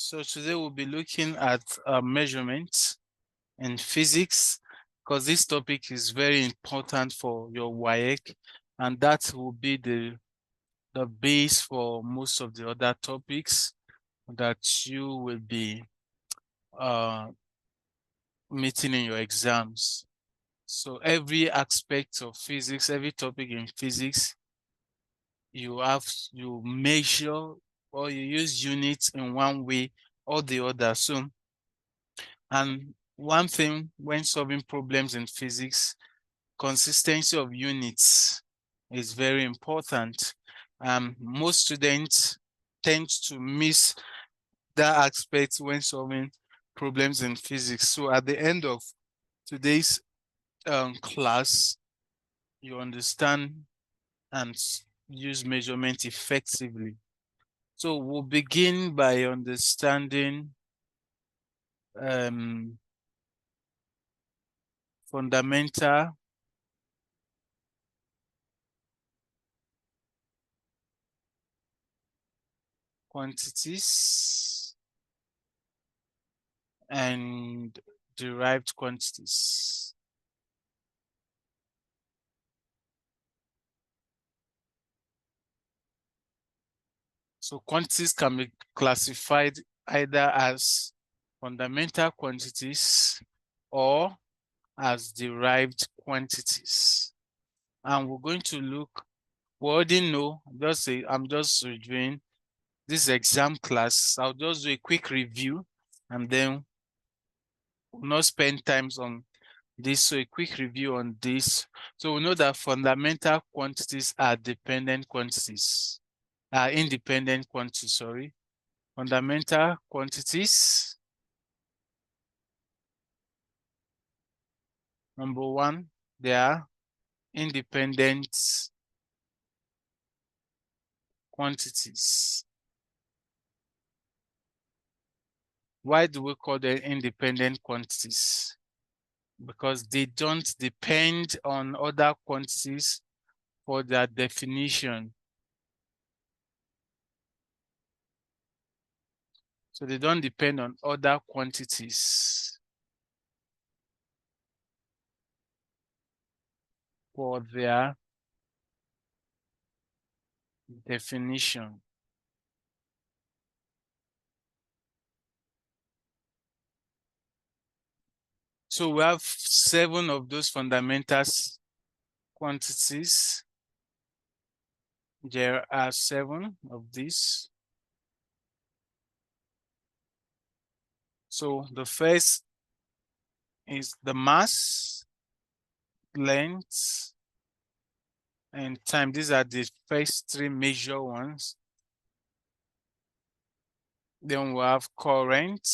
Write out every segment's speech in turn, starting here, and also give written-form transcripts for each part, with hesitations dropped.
So today we'll be looking at measurements in physics, because this topic is very important for your WAEC, and that will be the base for most of the other topics that you will be meeting in your exams. So every aspect of physics, every topic in physics, you measure or you use units in one way or the other. So, and one thing when solving problems in physics, consistency of units is very important. Most students tend to miss that aspect when solving problems in physics. So at the end of today's class, you understand and use measurement effectively. So we'll begin by understanding fundamental quantities and derived quantities. So quantities can be classified either as fundamental quantities or as derived quantities. And we're going to look, we already know, I'm just reviewing this exam class. I'll just do a quick review and then we'll not spend time on this. So a quick review on this. So we know that fundamental quantities are dependent quantities, independent quantities, sorry. Fundamental quantities, number one, they are independent quantities. Why do we call them independent quantities? Because they don't depend on other quantities for their definition. So they don't depend on other quantities for their definition. So we have 7 of those fundamental quantities. There are 7 of these. So the first is the mass, length, and time. These are the first 3 major ones. Then we have current.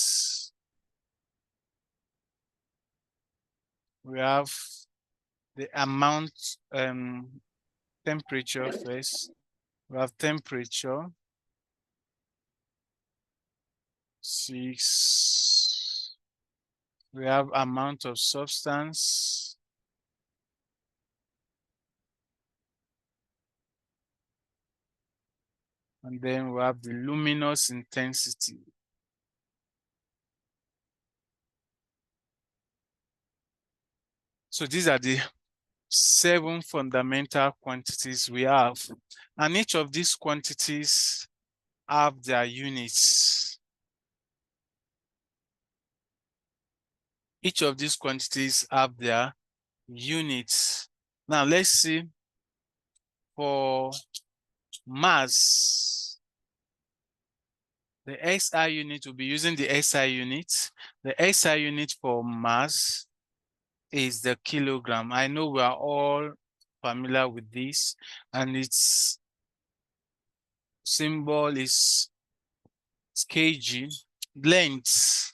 We have the amount, temperature first. We have temperature. 6. We have amount of substance. And then we have the luminous intensity. So these are the 7 fundamental quantities we have. And each of these quantities have their units. Each of these quantities have their units. Now let's see for mass. The SI unit will be using the SI unit. The SI unit for mass is the kilogram. I know we are all familiar with this, and its symbol is kg. Length.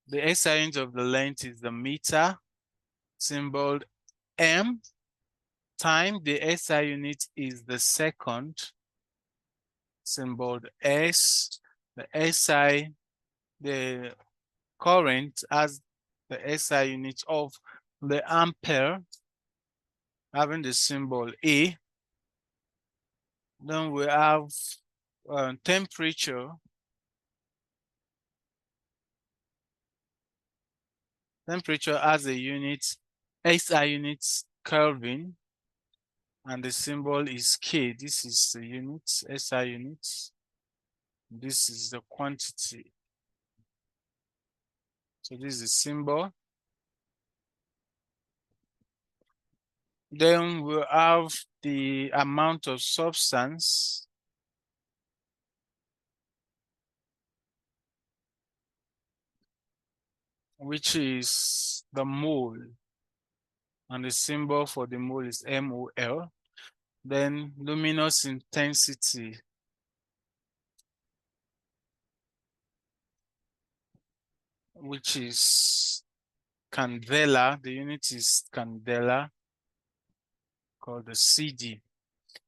The SI unit of the length is the meter, symbol m. Time, the SI unit is the second, symbol S. The SI, the current as the SI unit of the ampere, having the symbol A. Then we have temperature. Temperature has a unit, SI units Kelvin, and the symbol is K. This is the unit, SI units. This is the quantity. So this is the symbol. Then we'll have the amount of substance, which is the mole. And the symbol for the mole is MOL. Then luminous intensity, which is candela. The unit is candela, called the CD.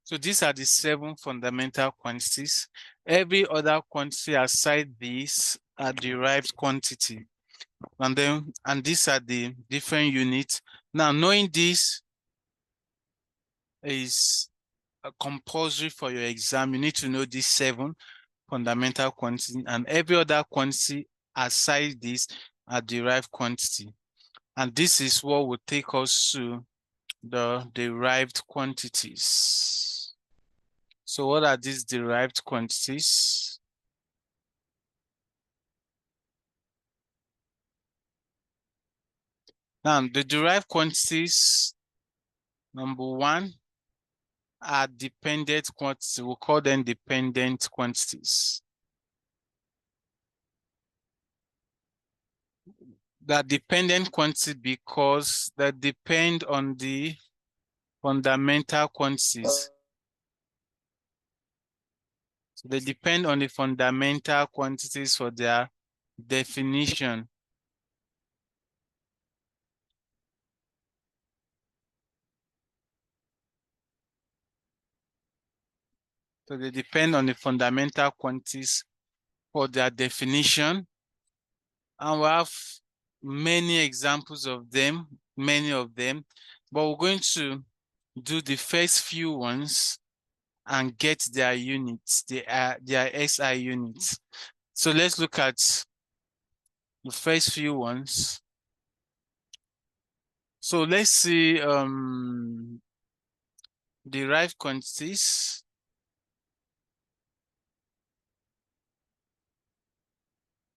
So these are the 7 fundamental quantities. Every other quantity aside these are derived quantity. And these are the different units. Now, knowing this is compulsory for your exam. You need to know these 7 fundamental quantity, and every other quantity aside this are derived quantity. And this is what will take us to the derived quantities. So what are these derived quantities? Now, the derived quantities, number 1, are dependent quantities. We'll call them dependent quantities. They're dependent quantities because they depend on the fundamental quantities. So they depend on the fundamental quantities for their definition. So they depend on the fundamental quantities for their definition. And we have many examples of them, many of them, but we're going to do the first few ones and get their units, their SI units. So let's look at the first few ones. So let's see derived quantities.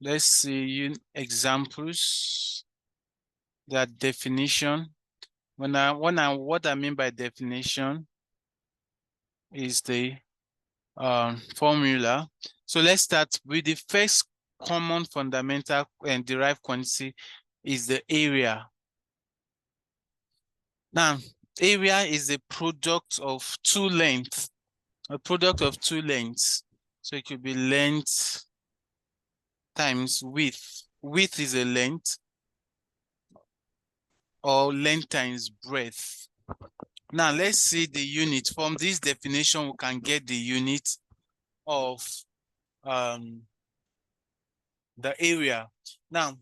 Let's see examples, their definition. What I mean by definition is the formula. So let's start with the first common fundamental and derived quantity is the area. Now, area is a product of 2 lengths, a product of 2 lengths. So it could be length times width. Width is a length, or length times breadth. Now let's see the unit. From this definition, we can get the unit of the area. Now,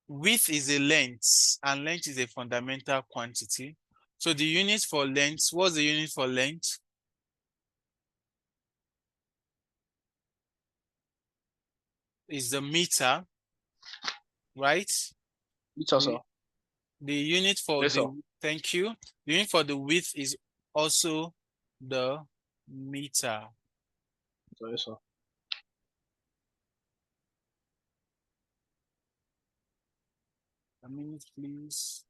width is a length, and length is a fundamental quantity. So the unit for length, what's the unit for length? Is the meter, right? Meter, sir. The unit for Yes, the, sir. thank you. The unit for the width is also the meter. Yes, sir. A minute, please.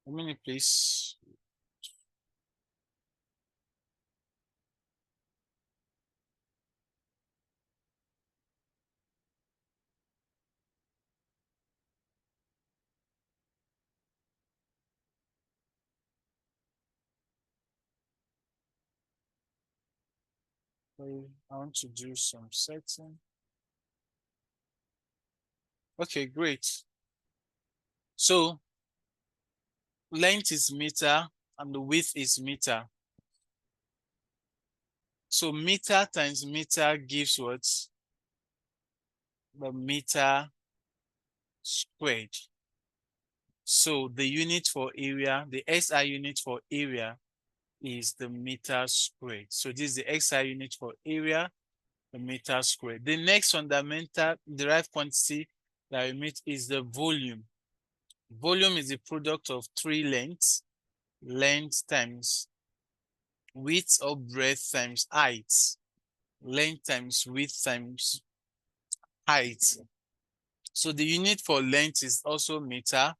A minute, please. I want to do some setting. Okay, great. So length is meter and the width is meter. So meter times meter gives what? the meter squared. So the unit for area, the SI unit for area is the meter squared. So this is the SI unit for area, the meter squared. The next fundamental derived quantity that we meet is the volume. Volume is the product of three lengths, length times width or breadth times height, length times width times height. So the unit for length is also meter,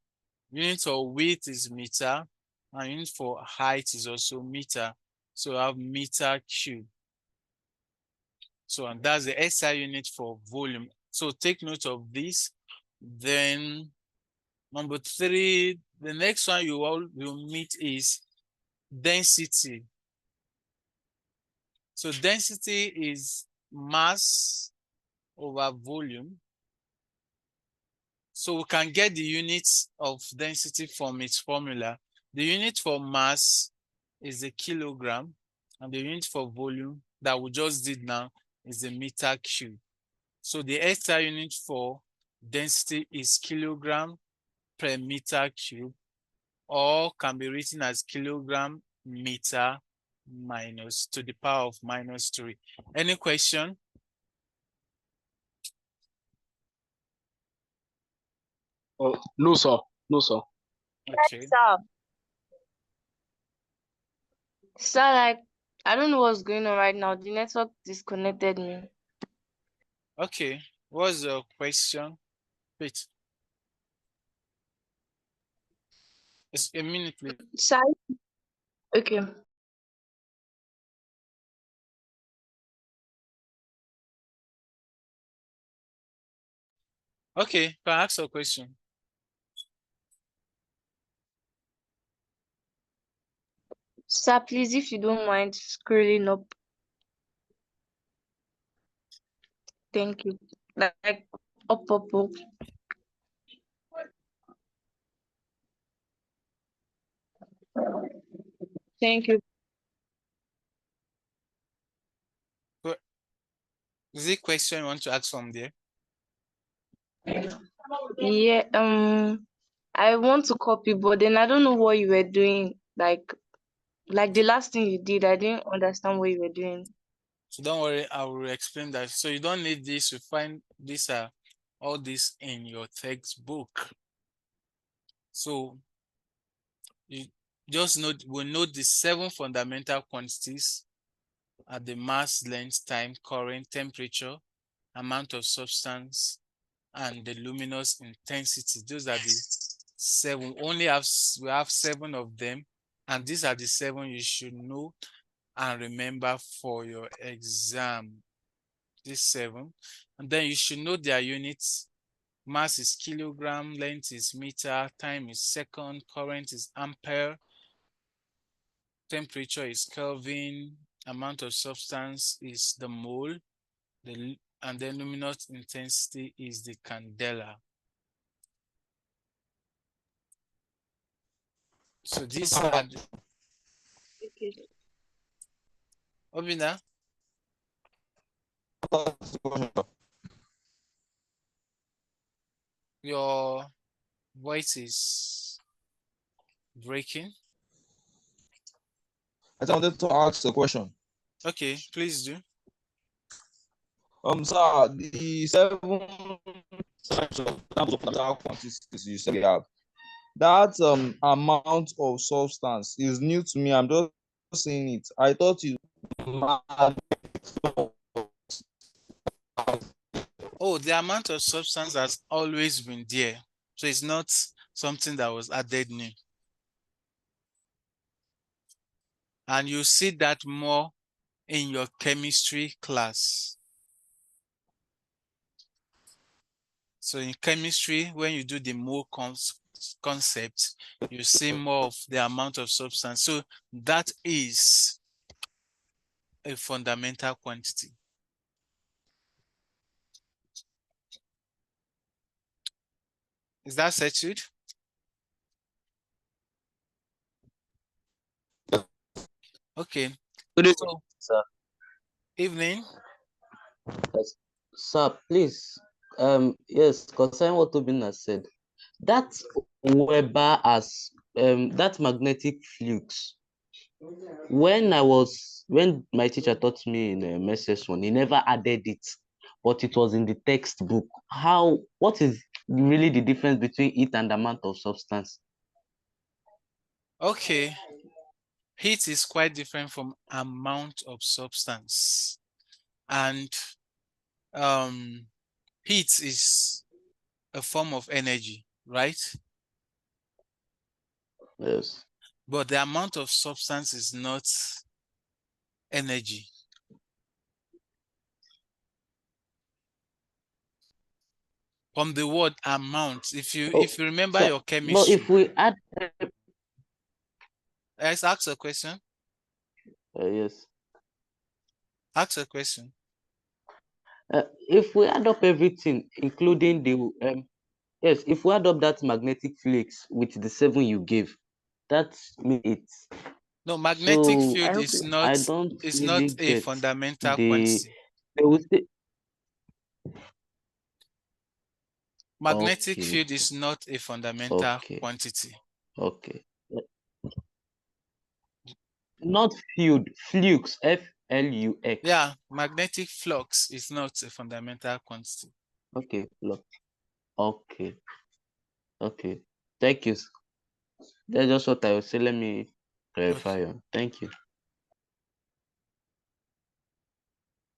unit for width is meter, and unit for height is also meter. So I have meter cube. So and that's the SI unit for volume. So take note of this. Then number 3, the next one you all will meet is density. So density is mass over volume. So we can get the units of density from its formula. The unit for mass is a kilogram, and the unit for volume that we just did now is the meter cube. So the SI unit for density is kilogram per meter cube, or can be written as kilogram meter minus to the power of -3. Any question? Oh, no, sir. No, sir. Okay. Sir, like, I don't know what's going on right now. The network disconnected me. Okay. What's the question? Wait. It's a minute, please. Sir, okay. Okay, can I ask a question? Sir, please, if you don't mind scrolling up. Thank you. Like, up, up, up. Thank you. Is it question you want to ask from there? Yeah, I want to copy, but then I don't know what you were doing. Like the last thing you did, I didn't understand what you were doing. So don't worry, I will explain that. So you don't need this. You find this all this in your textbook. So you just we'll note the 7 fundamental quantities at the mass, length, time, current, temperature, amount of substance, and the luminous intensity. Those are the 7. We have 7 of them, and these are the 7 you should know and remember for your exam. These 7, and then you should know their units. Mass is kilogram, length is meter, time is second, current is ampere, temperature is Kelvin, amount of substance is the mole, and then luminous intensity is the candela. So these are the... Obina? Your voice is breaking. I wanted to ask a question. Okay, please do. Sir, the 7 types of fundamental quantities you said we have, that amount of substance is new to me. I'm just saying it. I thought you. Oh, the amount of substance has always been there. So it's not something that was added new. And you see that more in your chemistry class. So in chemistry, when you do the mole concept, you see more of the amount of substance. So that is a fundamental quantity. Is that settled? Okay. Good evening, So, sir. evening. Yes. Sir, please, Yes, concerning what Tobin has said, that Weber as that magnetic flux. When my teacher taught me in MS1, he never added it, but it was in the textbook. What is really the difference between it and the amount of substance? Okay. Heat is quite different from amount of substance. And heat is a form of energy, right? Yes. But the amount of substance is not energy. From the word amount, if you remember So, your but chemistry. if we add, Let's ask a question. yes, Ask a question. if we add up everything, including the yes, if we add up that magnetic flux with the 7 you gave, that's me 8. No, magnetic So I field hope I don't is not really a get fundamental the quantity. they will say Magnetic okay, field is not a fundamental okay, quantity. okay. Not field, flux, flux. Yeah, magnetic flux is not a fundamental quantity. Okay, look. Okay, okay. Thank you. That's just what I was saying. Let me Okay. clarify on. Thank you.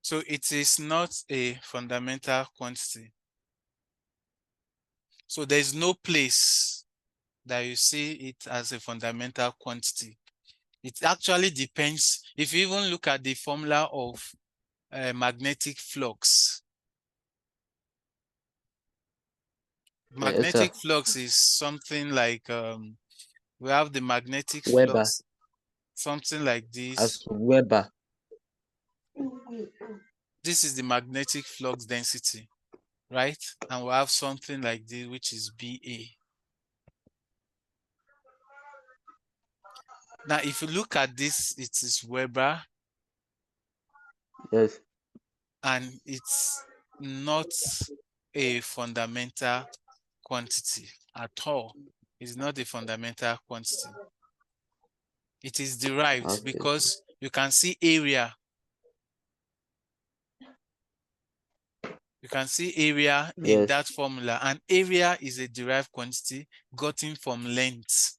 So it is not a fundamental quantity. So there's no place that you see it as a fundamental quantity. It actually depends. If you even look at the formula of magnetic flux, Yes, sir. magnetic flux is something like we have the magnetic Weber, flux, something like as this. Weber. This is the magnetic flux density, right? And we have something like this, which is BA. Now, if you look at this, it is Weber, Yes. and it's not a fundamental quantity at all. It's not a fundamental quantity. It is derived Okay. because you can see area. You can see area in Yes. that formula, and area is a derived quantity gotten from length.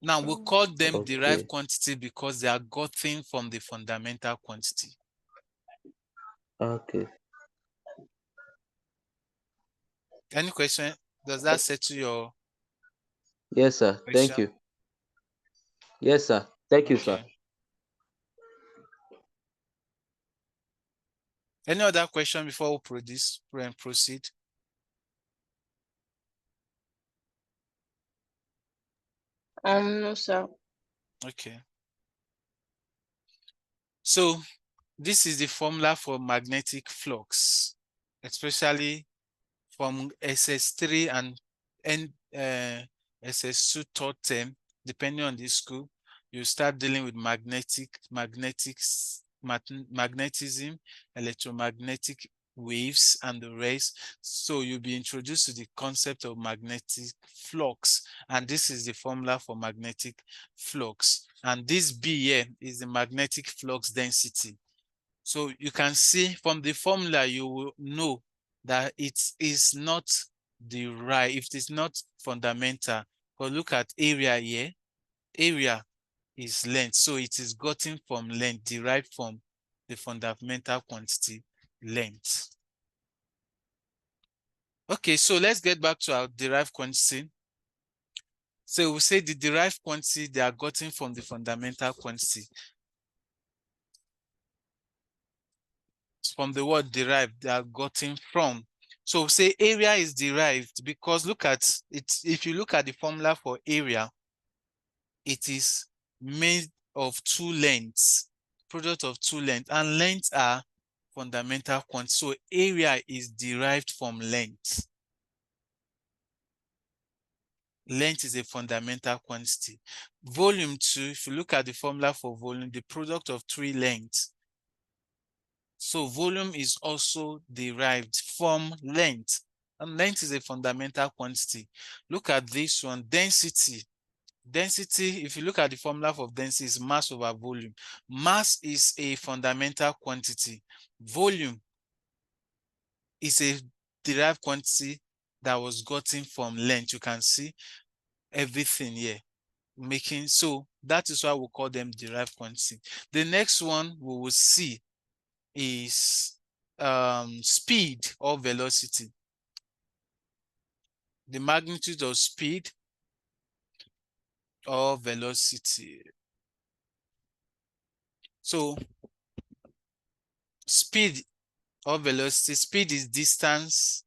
Now, we call them derived Okay. quantity because they are gotten from the fundamental quantity. Okay. Any question? Does that settle your Yes, sir. Thank question? you. Yes, sir. Thank you, sir. Okay. Any other question before we proceed? no, sir. Okay. So this is the formula for magnetic flux, especially from SS3 and SS2 third term, depending on the school. You start dealing with magnetism, electromagnetic waves, and the rest. So you'll be introduced to the concept of magnetic flux, and this is the formula for magnetic flux. And this B here is the magnetic flux density. So you can see from the formula, you will know that it is not derived, it is not fundamental. But look at area here. Area is length. So it is gotten from length, derived from the fundamental quantity length. Okay, so let's get back to our derived quantity. So we say the derived quantity, they are gotten from the fundamental quantity. From the word derived, they are gotten from. So say area is derived because look at it. If you look at the formula for area, it is made of two lengths, product of two lengths, and lengths are fundamental quantities. So area is derived from length. Length is a fundamental quantity. Volume too, if you look at the formula for volume, the product of three lengths So volume is also derived from length. And length is a fundamental quantity. Look at this one, density. Density, if you look at the formula for density, is mass over volume. Mass is a fundamental quantity. Volume is a derived quantity that was gotten from length. You can see everything here. So that is why we call them derived quantity. The next one we will see is speed or velocity. The magnitude of speed or velocity. So speed or velocity, speed is distance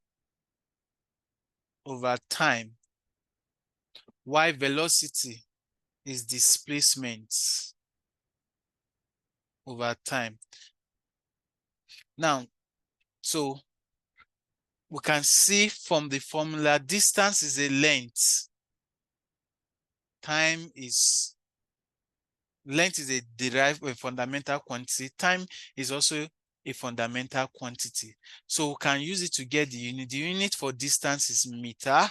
over time, while velocity is displacement over time. Now, so we can see from the formula, distance is a length. Length is a derived a fundamental quantity. Time is also a fundamental quantity. So we can use it to get the unit. The unit for distance is meter.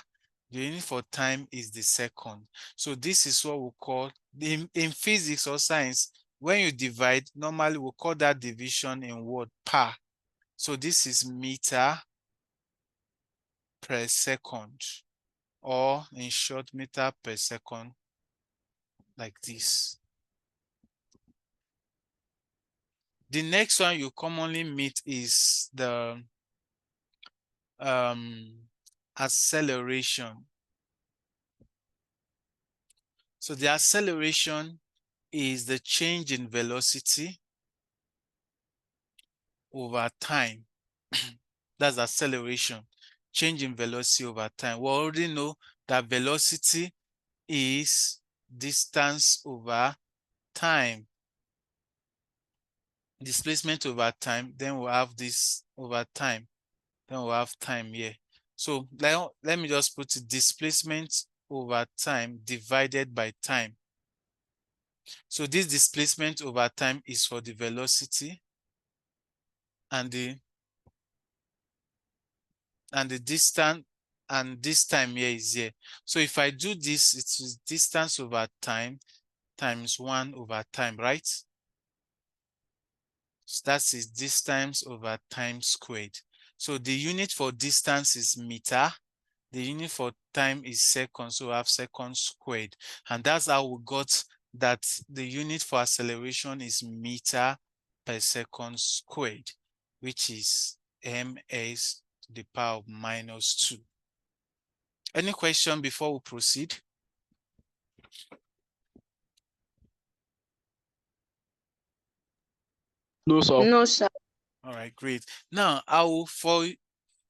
The unit for time is the second. So this is what we call, in physics or science, when you divide, normally we call that division in word per. So this is meter per second, or in short, meter per second, like this. The next one you commonly meet is the acceleration. So the acceleration is the change in velocity over time. That's acceleration, change in velocity over time. We already know that velocity is distance over time. Displacement over time, then we'll have this over time. Then we'll have time here. So let me just put it, displacement over time divided by time. So this displacement over time is for the velocity, and the distance, and this time here is here. So if I do this, it's distance over time times 1 over time, right? So that is distance over time squared. So the unit for distance is meter. The unit for time is seconds, so we have seconds squared. And that's how we got that the unit for acceleration is meter per second squared, which is ms to the power of -2. Any question before we proceed? No, sir. No, sir. All right, great. Now,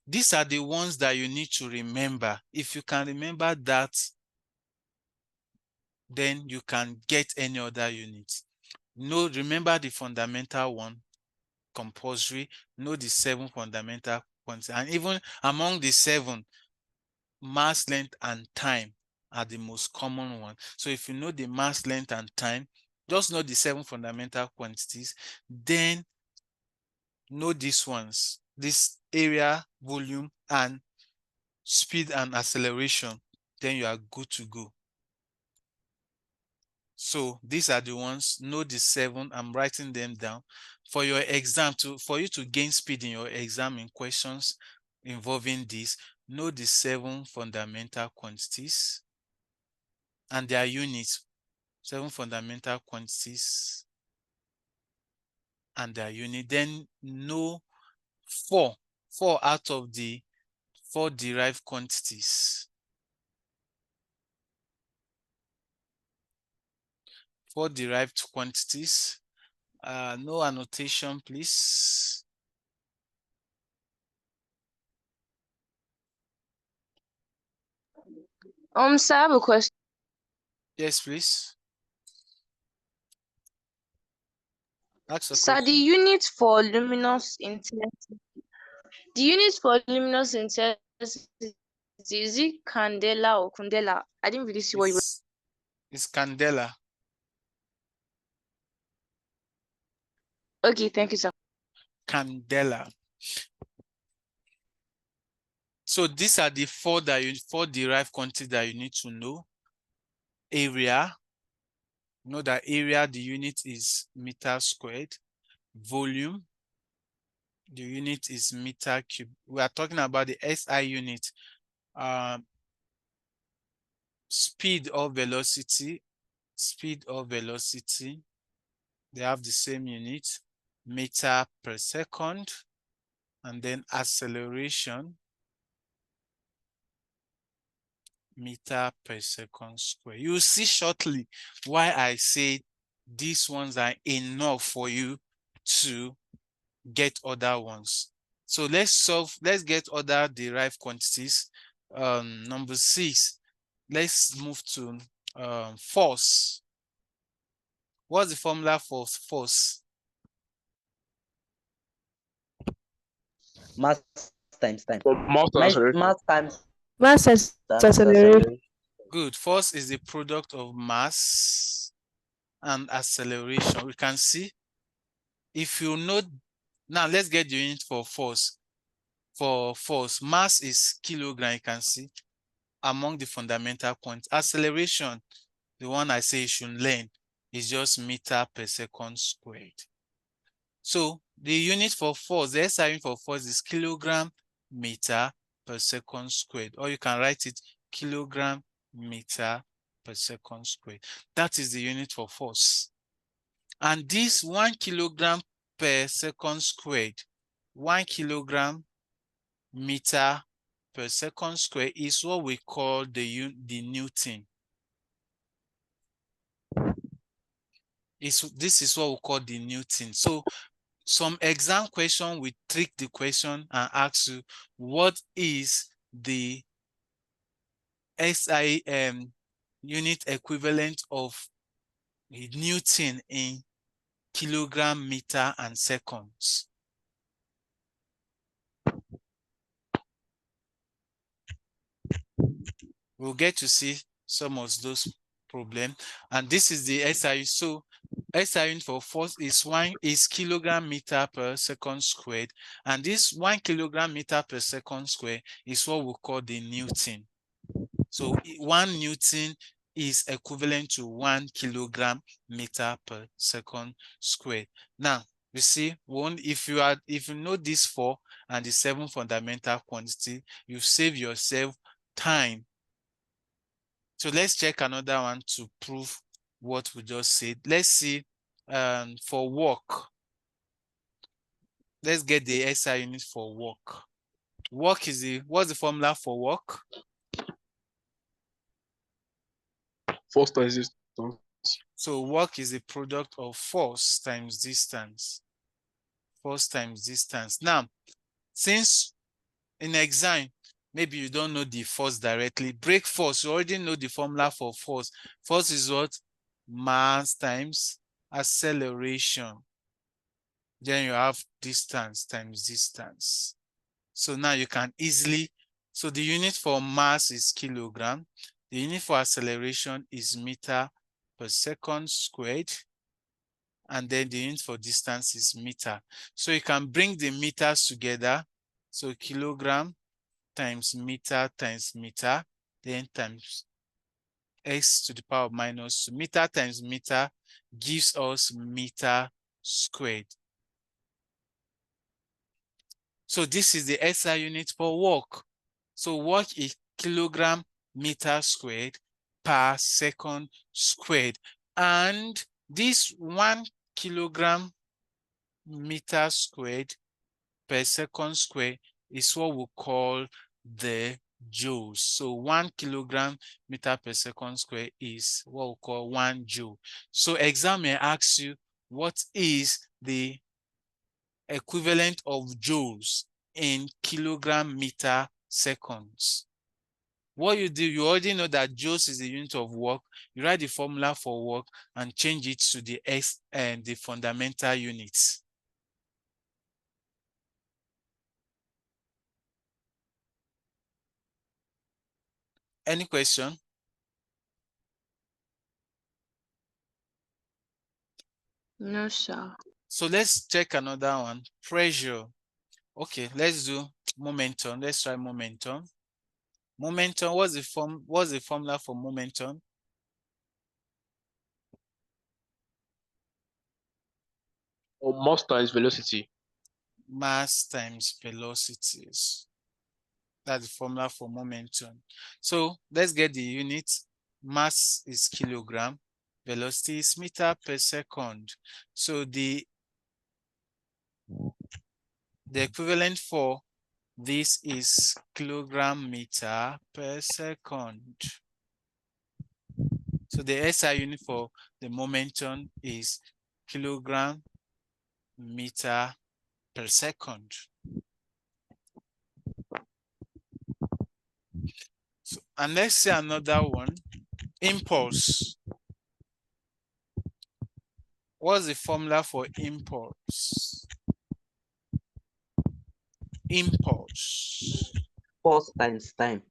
these are the ones that you need to remember. If you can remember that, then you can get any other unit. Remember the fundamental one, compulsory. Know the 7 fundamental quantities. And even among the 7, mass, length, and time are the most common one. So if you know the mass, length, and time, just know the 7 fundamental quantities, then know these ones, this area, volume, and speed and acceleration, then you are good to go. So these are the ones, know the 7, I'm writing them down. For your exam, for you to gain speed in your exam in questions involving this, know the 7 fundamental quantities and their units. 7 fundamental quantities and their unit. Then know 4 out of the 4 derived quantities. 4 derived quantities. No annotation, please. Sir, I have a question. Yes, please. Ask a Sir, the question. unit for luminous intensity. The unit for luminous intensity, is it candela or candela? I didn't really see what you were. It's candela. Okay, thank you, sir. candela. So these are the four derived quantities that you need to know. Area, know that area, the unit is meter squared. Volume, the unit is meter cube. We are talking about the SI unit. Speed or velocity, they have the same unit, meter per second. And then acceleration, meter per second square. You'll see shortly why I say these ones are enough for you to get other ones. So let's get other derived quantities. Number 6, let's move to force. What's the formula for force? Mass times time. Mass acceleration. Mass times Mass acceleration. Good. Force is the product of mass and acceleration. We can see if you know. Now let's get the unit for force. For force, mass is kilogram. You can see among the fundamental quantities. Acceleration, the one I say you should learn, is just meter per second squared. So the unit for force, the SI unit for force is kilogram meter per second squared, or you can write it kilogram meter per second squared. That is the unit for force. And this 1 kilogram per second squared, 1 kilogram meter per second square is what we call the Newton. This is what we call the Newton. So some exam question will trick the question and ask you, what is the SI unit equivalent of Newton in kilogram, meter, and seconds? We'll get to see some of those problems. And this is the SI. So SI unit for force is kilogram meter per second squared. And this 1 kilogram meter per second square is what we call the Newton. So 1 Newton is equivalent to 1 kilogram meter per second squared. Now, you see, if you know these 4 and the 7 fundamental quantity, you save yourself time. So let's check another one to prove what we just said. Let's see for work. Let's get the SI unit for work. Work is what's the formula for work? Force times distance. So work is a product of force times distance. Force times distance. Now, since in exam, maybe you don't know the force directly, break force, you already know the formula for force. Force is what? Mass times acceleration. Then you have distance times distance. So now you can easily, so the unit for mass is kilogram. The unit for acceleration is meter per second squared. And then the unit for distance is meter. So you can bring the meters together. So kilogram times meter, then times x to the power of minus 2. Meter times meter gives us meter squared. So this is the SI unit for work. So work is kilogram meter squared per second squared. And this 1 kilogram meter squared per second square is what we call the joules. So 1 kilogram meter per second square is what we call 1 joule. So exam may ask you, what is the equivalent of joules in kilogram meter seconds? What you do, you already know that joules is the unit of work. You write the formula for work and change it to the S and the fundamental units. Any question? No, sir. So let's check another one. Pressure. Okay, let's do momentum. Let's try momentum. Momentum, what's the formula for momentum? Or mass times velocity. Mass times velocities. That's the formula for momentum. So let's get the unit. Mass is kilogram. Velocity is meter per second. So the equivalent for this is kilogram meter per second. So the SI unit for the momentum is kilogram meter per second. So, and let's say another one, impulse. What's the formula for impulse? Impulse. Force times time.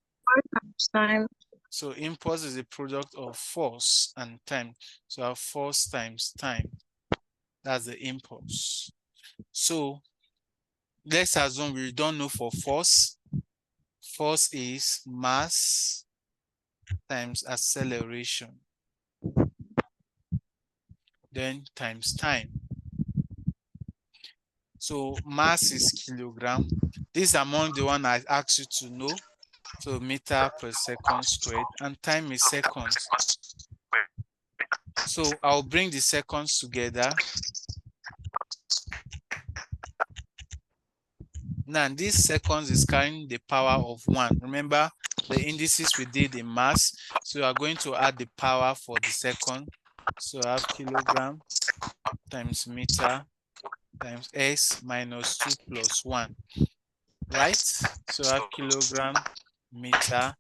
Time. So impulse is a product of force and time. So our force times time. That's the impulse. So let's assume we don't know for force. Force is mass times acceleration. Then times time. So mass is kilogram. This is among the one I asked you to know. So meter per second squared, and time is seconds. So I'll bring the seconds together. Now this seconds is carrying the power of 1. Remember the indices we did in mass. So we are going to add the power for the second. So I have kilogram times meter times s minus 2 plus 1. Right? So I have kilogram meter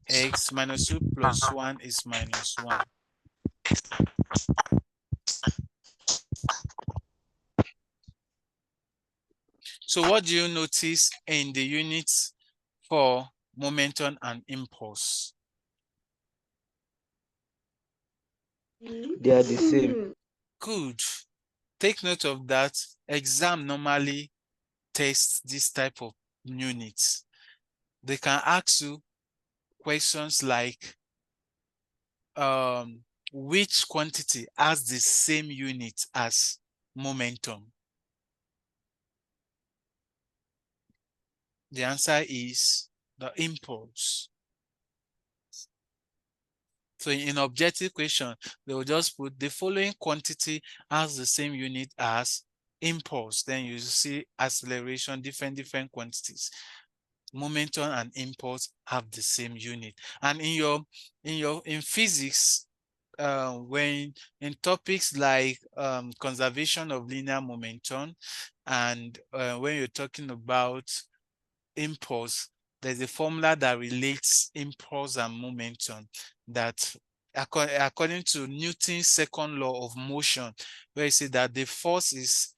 x minus 2 plus 1 is minus 1. So what do you notice in the units for momentum and impulse? They are the same. Good. Take note of that. Exam normally tests this type of units. They can ask you questions like, which quantity has the same unit as momentum? The answer is the impulse. So in objective question, they will just put the following quantity has the same unit as impulse. Then you see acceleration, different quantities. Momentum and impulse have the same unit. And in physics, when in topics like conservation of linear momentum, and when you're talking about impulse, there's a formula that relates impulse and momentum that according to Newton's second law of motion, where you say that the force is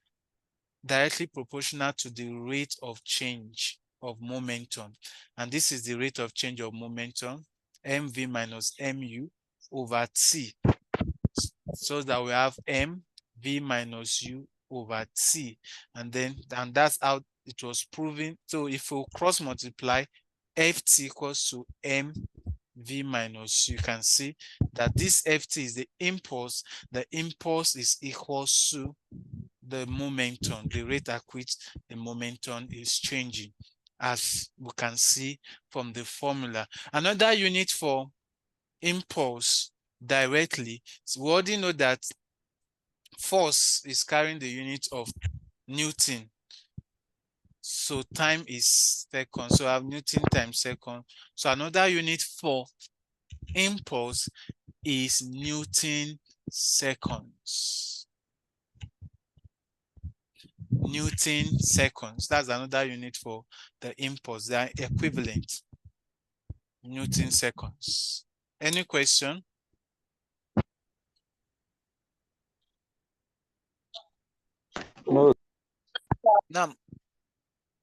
directly proportional to the rate of change of momentum. And this is the rate of change of momentum, mv minus mu over t. So that we have mv minus u over t. And that's how it was proven. So if we cross multiply, ft equals to mv minus u, you can see that this ft is the impulse. The impulse is equals to the momentum, the rate at which the momentum is changing, as we can see from the formula. Another unit for impulse directly, so we already know that force is carrying the unit of Newton. So time is second. So I have Newton times second. So another unit for impulse is Newton seconds. Newton seconds. That's another unit for the impulse. They are equivalent. Newton seconds. Any question? No. Now,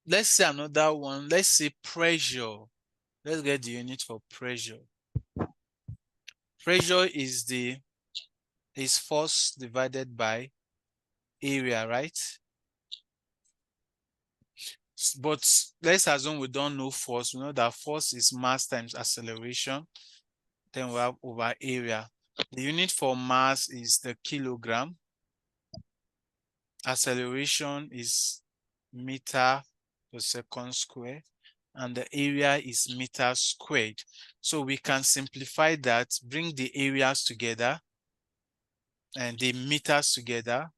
let's say another one. Let's say pressure. Let's get the unit for pressure. Pressure is force divided by area, right? But let's assume we don't know force. We know that force is mass times acceleration. Then we have over area. The unit for mass is the kilogram. Acceleration is meter per second square. And the area is meter squared. So we can simplify that, bring the areas together and the meters together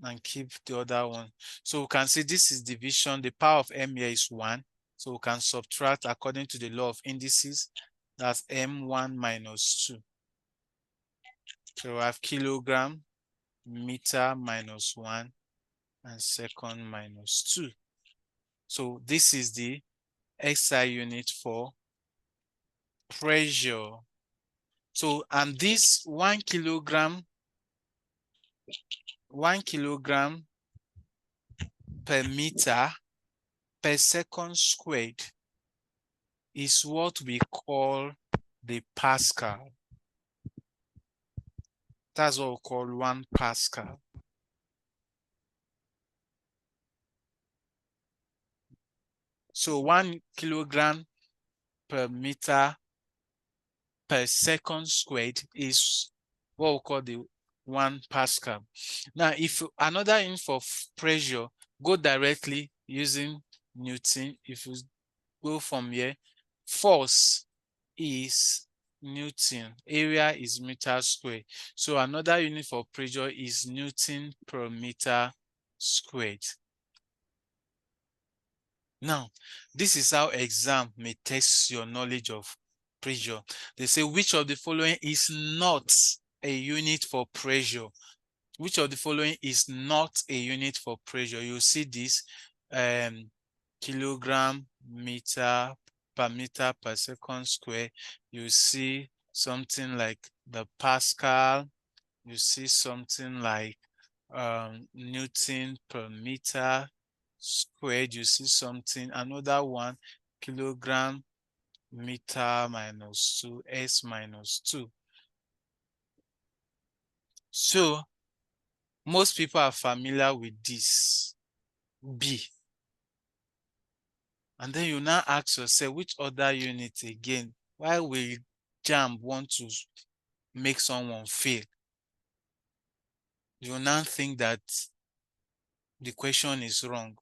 and keep the other one. So we can see this is division. The power of m here is 1. So we can subtract according to the law of indices. That's m1 minus 2. So we have kilogram, meter minus 1, and second minus 2. So this is the SI unit for pressure. So, and this 1 kilogram per meter per second squared is what we call the Pascal. That's what we call 1 Pascal. So 1 kilogram per meter per second squared is what we call the 1 Pascal. Now, if another unit for pressure, go directly using Newton. If you go from here, force is Newton, area is meter squared. So another unit for pressure is Newton per meter squared. Now, this is how exam may test your knowledge of pressure. They say, which of the following is not a unit for pressure? Which of the following is not a unit for pressure? You see this kilogram meter per second square. You see something like the Pascal. You see something like Newton per meter squared. You see something, another one, kilogram meter minus 2, s minus 2. So most people are familiar with this B. And then you now ask yourself, which other unit again? Why will JAMB want to make someone fail? You now think that the question is wrong.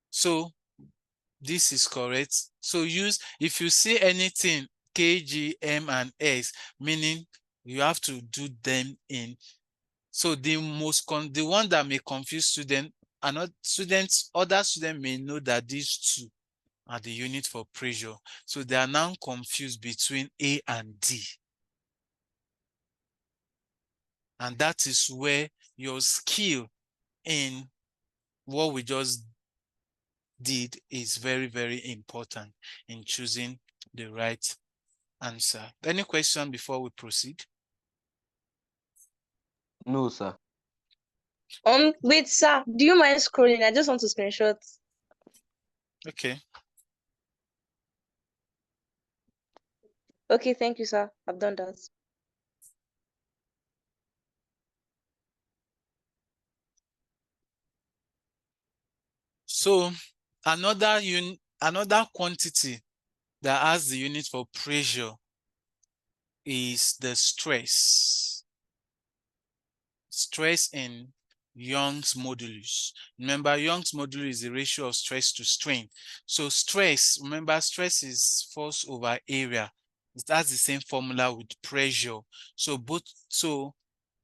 So this is correct. So use, if you see anything kg, m, and s, meaning you have to do them in. So the one that may confuse students, and other students may know that these two are the unit for pressure. So they are now confused between A and D. And that is where your skill in what we just did is very, very important in choosing the right answer. Any question before we proceed? No, sir. Wait, sir. Do you mind scrolling? I just want to screenshot. Okay. Okay, thank you, sir. I've done that. So another quantity that has the unit for pressure is the stress. Stress in Young's modulus. Remember, Young's modulus is the ratio of stress to strain. So stress, remember, stress is force over area. It has the same formula with pressure. So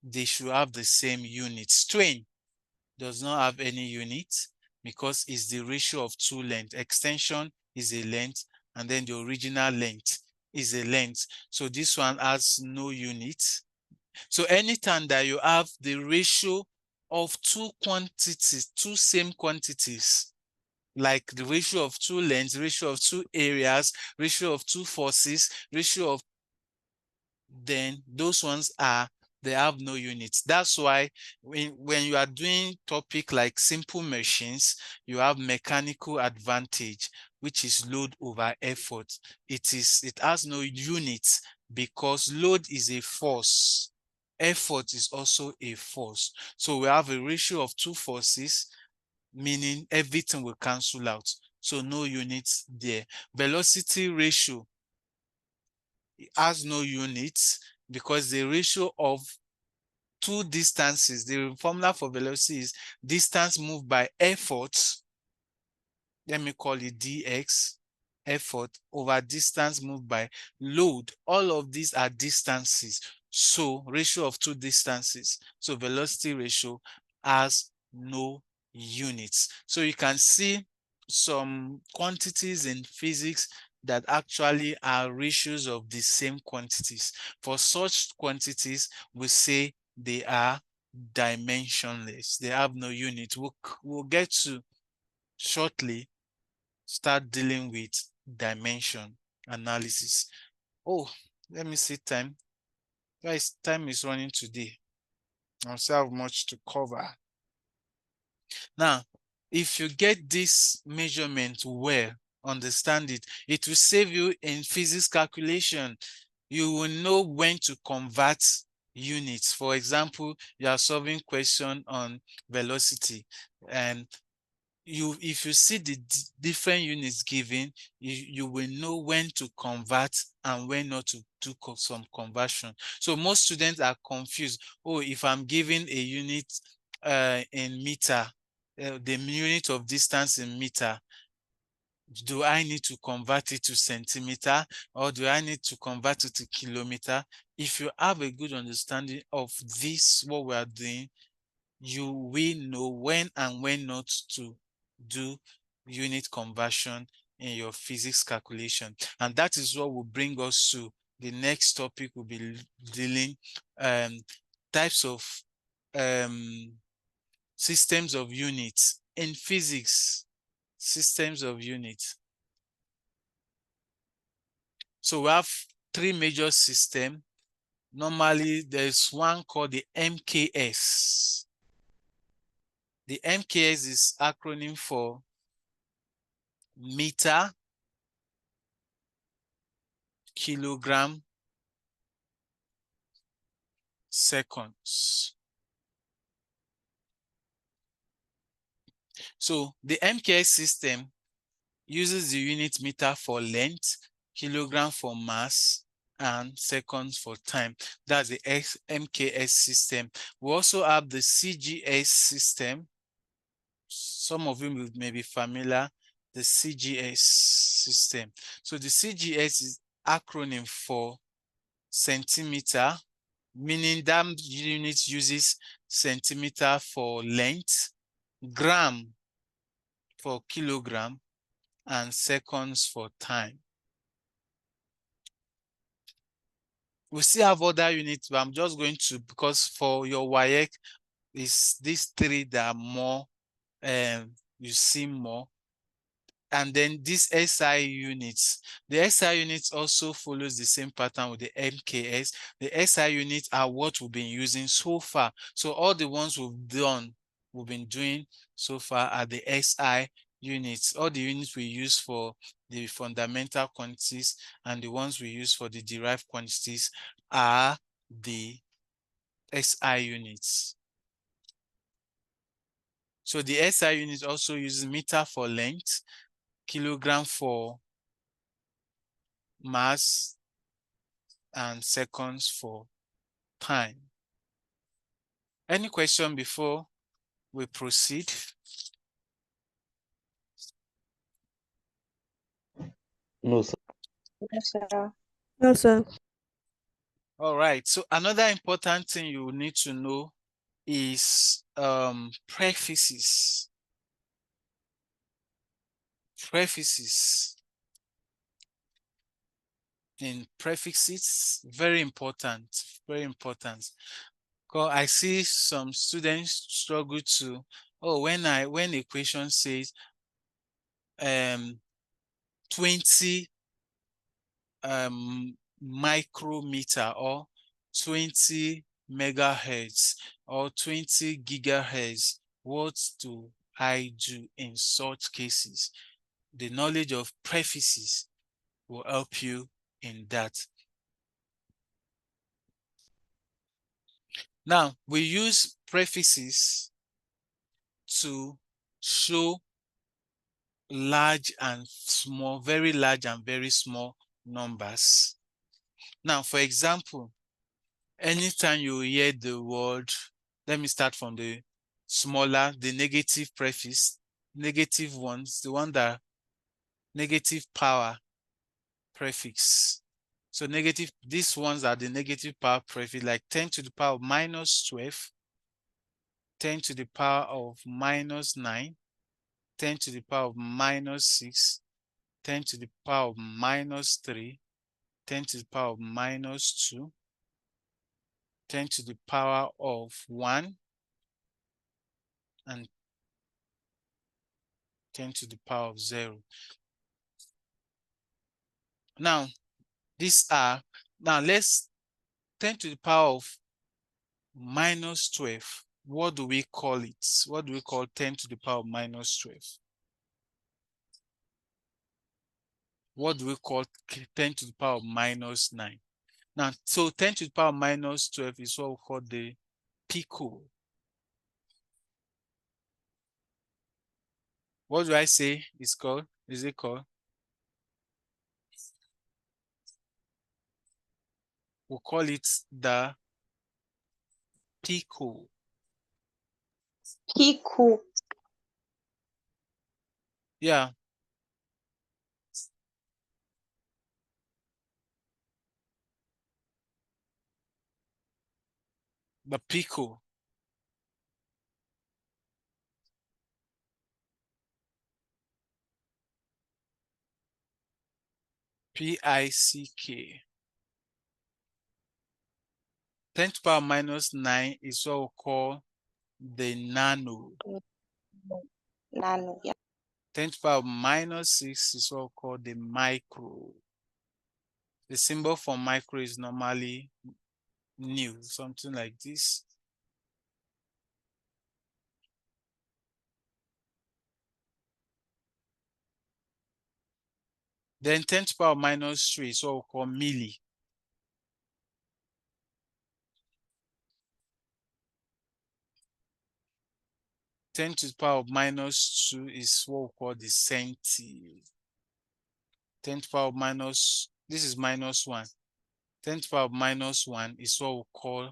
they should have the same unit. Strain does not have any unit because it's the ratio of two lengths. Extension is a length, and then the original length is a length. So this one has no unit. So anytime that you have the ratio of two quantities, two same quantities, like the ratio of two lengths, ratio of two areas, ratio of two forces, ratio of, then those ones they have no units. That's why when you are doing topic like simple machines, you have mechanical advantage, which is load over effort. It has no units because load is a force. Effort is also a force. So we have a ratio of 2 forces, meaning everything will cancel out. So no units there. Velocity ratio has no units because the ratio of two distances, the formula for velocity is distance moved by effort, let me call it dx, effort over distance moved by load. All of these are distances. So ratio of two distances. So velocity ratio has no units. So you can see some quantities in physics that actually are ratios of the same quantities. For such quantities, we say they are dimensionless. They have no unit. We'll get to shortly start dealing with dimension analysis. Oh, let me see time. Guys, time is running today. I still have much to cover. Now, if you get this measurement well, understand it, it will save you in physics calculation. You will know when to convert units. For example, you are solving question on velocity, and if you see the different units given, you will know when to convert and when not to do some conversion. So most students are confused. Oh, if I'm given a unit in meter, the unit of distance in meter, do I need to convert it to centimeter or do I need to convert it to kilometer? If you have a good understanding of this, what we are doing, you will know when and when not to do unit conversion in your physics calculation. And that is what will bring us to the next topic. We'll be dealing types of systems of units in physics, systems of units. So we have three major systems. Normally, there's one called the MKS. The MKS is acronym for meter, kilogram, seconds. So the MKS system uses the unit meter for length, kilogram for mass, and seconds for time. That's the MKS system. We also have the CGS system. Some of you may be familiar, the CGS system. So the CGS is acronym for centimeter, meaning that unit uses centimeter for length, gram for kilogram, and seconds for time. We still have other units, but I'm just going to, because for your WAEC, is these three that are more, you see more. And then these SI units, the SI units also follows the same pattern with the MKS. The SI units are what we've been using so far. So all the ones we've been doing so far are the SI units. All the units we use for the fundamental quantities and the ones we use for the derived quantities are the SI units. So the SI unit also uses meter for length, kilogram for mass, and seconds for time. Any question before we proceed? No, sir. Yes, sir. No, sir. All right. So another important thing you need to know is prefixes. Prefixes. In prefixes, very important, very important. Because I see some students struggle to, oh, when a question says 20 micrometer or 20 megahertz or 20 gigahertz, what do I do in such cases? The knowledge of prefixes will help you in that. Now, we use prefixes to show large and small, very large and very small numbers. Now, for example, anytime you hear the word, let me start from the smaller, the negative prefix, negative ones, the one that negative power prefix. So negative, these ones are the negative power prefix, like 10 to the power of minus 12, 10 to the power of minus 9, 10 to the power of minus 6, 10 to the power of minus 3, 10 to the power of minus 2, 10 to the power of 1, and 10 to the power of 0. Now, these are, now let's 10 to the power of minus 12. What do we call it? What do we call 10 to the power of minus 12? What do we call 10 to the power of minus 9? Now, so 10 to the power of minus 12 is what we call the pico. What do I say it's called? Is it called? We'll call it the pico. Pico. Yeah. The pico. P-I-C-K. 10 to the power minus 9 is what we call the nano. Nano, yeah. 10 to the power minus 6 is what we call the micro. The symbol for micro is normally new, something like this. Then 10 to the power minus 3 is what we call milli. Ten to the power of minus 2 is what we call the centi. 10 to the power of minus, this is minus 1. 10 to the power of minus 1 is what we call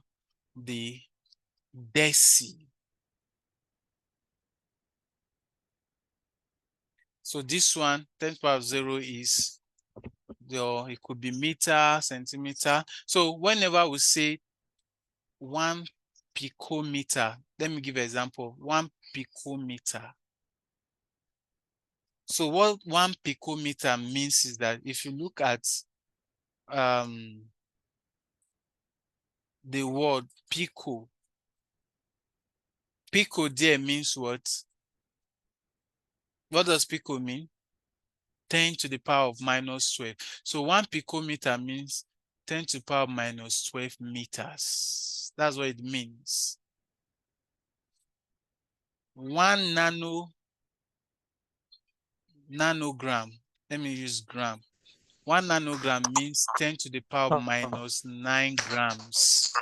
the deci. So this one, 10 to the power of 0 is, it could be meter, centimeter. So whenever we say 1 picometer, let me give an example, 1 picometer. So what 1 picometer means is that if you look at the word pico, pico there means what? What does pico mean? 10 to the power of minus 12. So 1 picometer means 10 to the power of minus 12 meters. That's what it means. 1 nanogram, let me use gram. 1 nanogram means 10 to the power of minus 9 grams.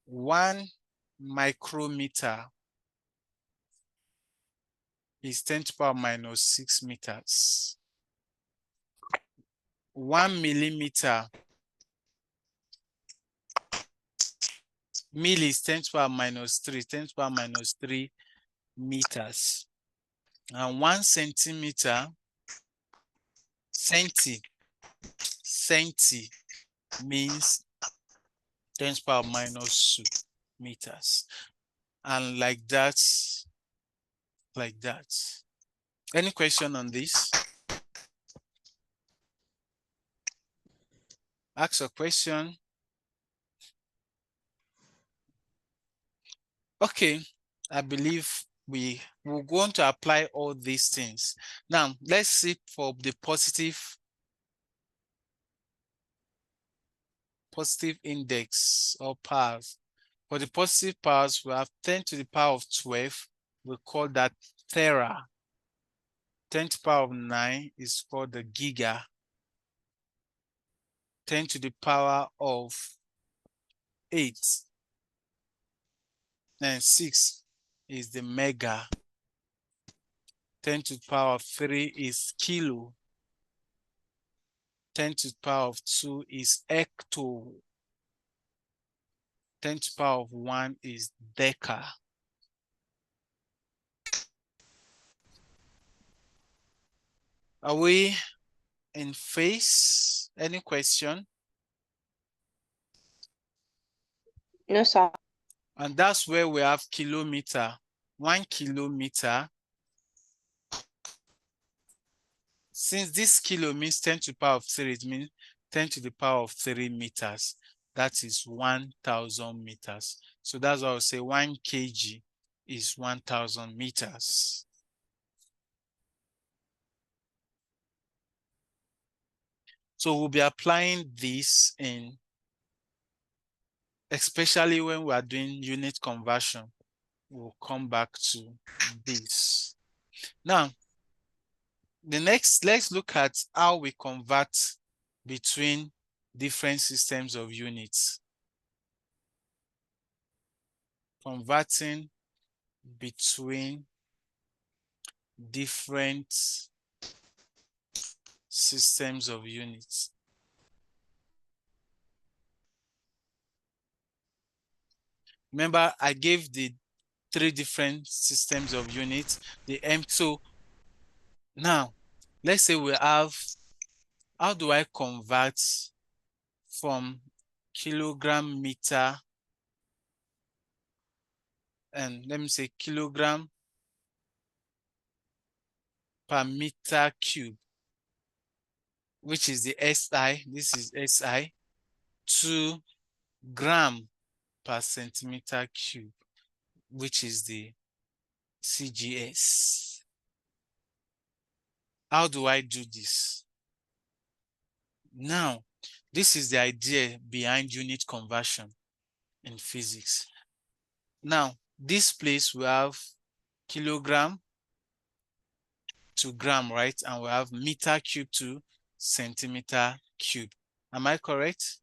One micrometer is 10 to the power minus 6 meters. 1 millimeter, milli is 10 to the power minus 3, 10 to the power minus 3 meters. And 1 centimeter, centi means 10 to the power minus 2 meters. And like that. Any question on this? Ask a question. Okay, I believe we will go on to apply all these things. Now, let's see for the positive index or powers. For the positive powers, we have 10 to the power of 12. We call that tera. 10 to the power of 9 is called the giga. 10 to the power of 8. And 6 is the mega. 10 to the power of 3 is kilo. 10 to the power of 2 is hecto. 10 to the power of 1 is deca. Are we in phase? Any question? No, sir. And that's where we have kilometer. 1 kilometer. Since this kilo means 10 to the power of 3, it means 10 to the power of 3 meters. That is 1,000 meters. So that's why I would say 1 kg is 1,000 meters. So we'll be applying this in, especially when we are doing unit conversion. We'll come back to this. Now, let's look at how we convert between different systems of units. Converting between different systems of units. Remember, I gave the 3 different systems of units, the M. So now, let's say we have, how do I convert from kilogram, meter, and let me say kilogram per meter cube, which is the SI, this is SI, to gram per centimeter cube, which is the CGS. How do I do this? Now, this is the idea behind unit conversion in physics. Now, this place we have kilogram to gram, right? And we have meter cube to centimeter cube. Am I correct?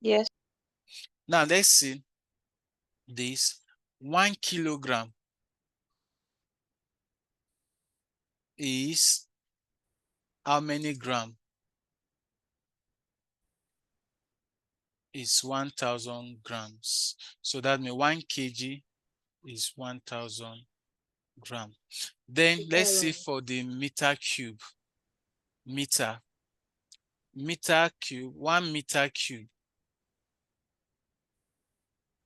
Yes. Now, let's see this. 1 kilogram is how many grams? Is 1,000 grams. So that means 1 kg is 1,000 grams. Then let's see for the meter cube. Meter cube, 1 meter cube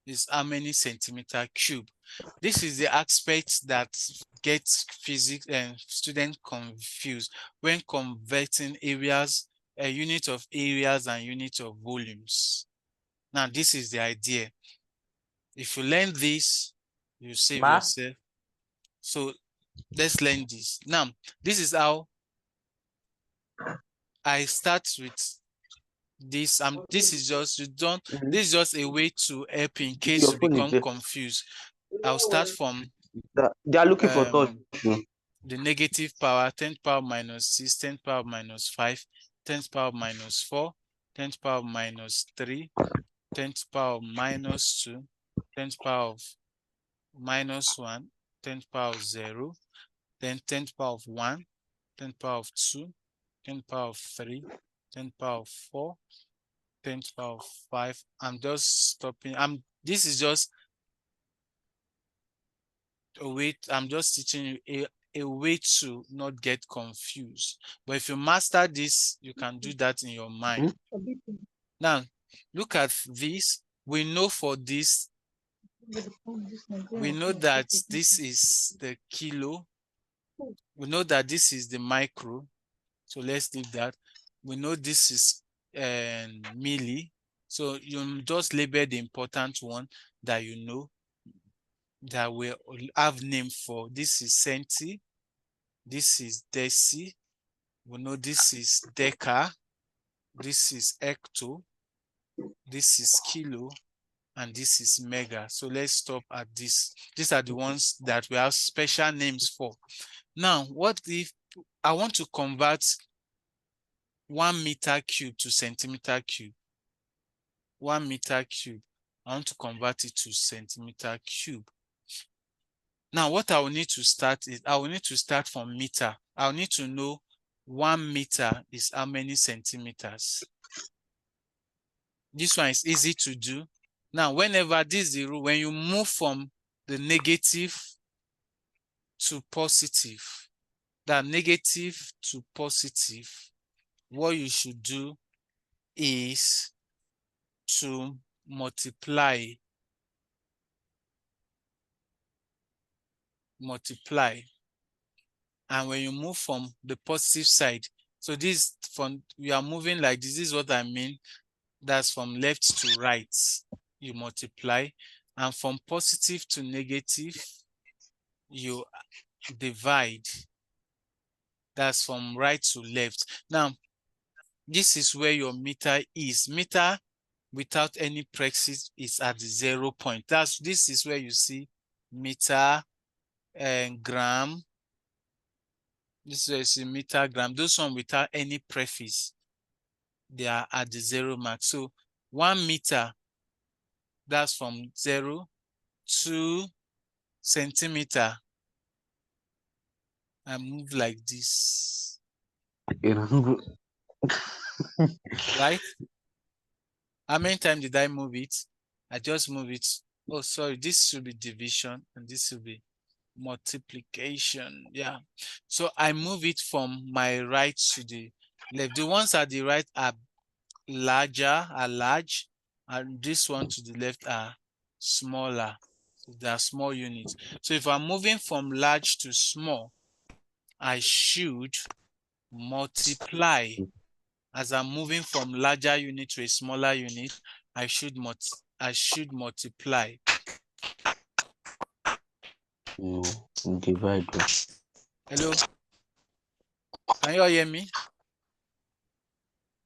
is how many centimeter cube? This is the aspect that gets physics and students confused when converting areas, a unit of areas and unit of volumes. Now, this is the idea. If you learn this, you save yourself. So let's learn this. Now, this is how I start with this. This is just, this is just a way to help in case Your you phone is become there. confused. I'll start from They are looking for touch. the negative power, 10 to the power minus 6, 10 to the power minus 5, 10 to the power minus 4, 10 to the power minus 3, 10 to the power minus 2, 10 to the power of minus 1, 10 to the power of 0, then 10 to the power of 1, 10 to the power of 2, 10 to the power of 3, 10 to the power of 4, 10 to the power of 5. I'm just stopping. This is just a way. I'm just teaching you a way to not get confused. But if you master this, you can do that in your mind. Now, look at this. We know for this, we know that this is the kilo. We know that this is the micro. So let's leave that. We know this is milli. So you just label the important one that you know that we have name for. This is centi. This is deci. We know this is deca. This is hecto. This is kilo. And this is mega. So let's stop at this. These are the ones that we have special names for. Now, what if I want to convert 1 meter cube to centimeter cube. 1 meter cube. I want to convert it to centimeter cube. Now, what I will need to start is, I will need to start from meter. I will need to know 1 meter is how many centimeters. This one is easy to do. Now, whenever this is the rule, when you move from the negative to positive, that negative to positive, what you should do is to multiply. And when you move from the positive side, so this from we are moving like this is what I mean. That's from left to right. You multiply, and from positive to negative, you divide. That's from right to left. Now, this is where your meter is. Meter without any prefix is at the 0 point. This is where you see meter and gram. This is where you see meter, gram. Those one without any prefix, they are at the 0 mark. So 1 meter, that's from 0 to centimeter. I move like this, right? How many times did I move it? I just move it. Oh, sorry, this should be division and this should be multiplication. Yeah. So I move it from my right to the left. The ones at the right are large, and this one to the left are smaller. So they are small units. So if I'm moving from large to small, I should multiply. As I'm moving from larger unit to a smaller unit, I should multiply. Divide. Hello? Can you all hear me?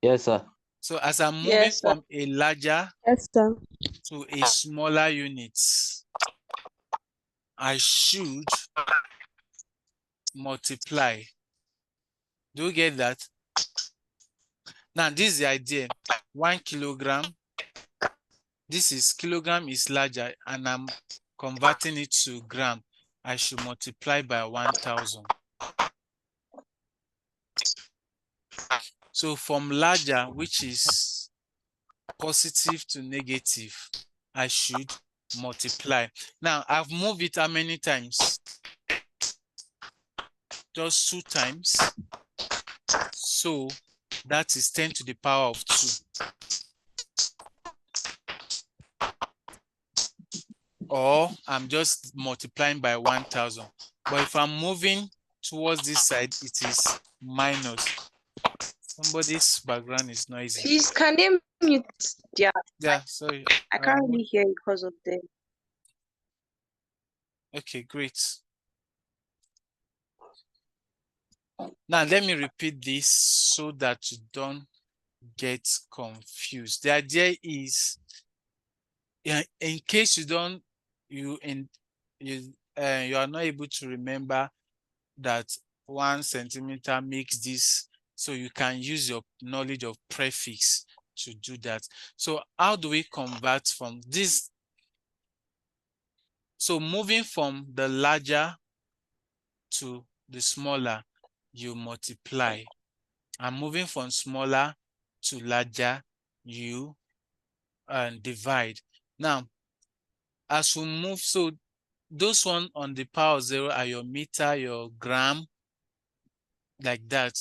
Yes, sir. So as I'm moving Yes, sir. from a larger Yes, sir. to a smaller unit, I should multiply. Do you get that? Now, this is the idea. 1 kilogram. This is kilogram is larger, and I'm converting it to gram. I should multiply by 1,000. So from larger, which is positive to negative, I should multiply. Now, I've moved it how many times? Just 2 times. So that is 10 to the power of 2. Or I'm just multiplying by 1,000. But if I'm moving towards this side, it is minus. Somebody's background is noisy. Please, can they mute? Yeah, Yeah, sorry. I can't really hear you because of them. Okay, great. Now, let me repeat this so that you don't get confused. The idea is, in case you don't, you are not able to remember that 1 centimeter makes this, so you can use your knowledge of prefix to do that. So how do we convert from this? So moving from the larger to the smaller, you multiply. And moving from smaller to larger, you divide. Now, as we move, so those one on the power of 0 are your meter, your gram, like that.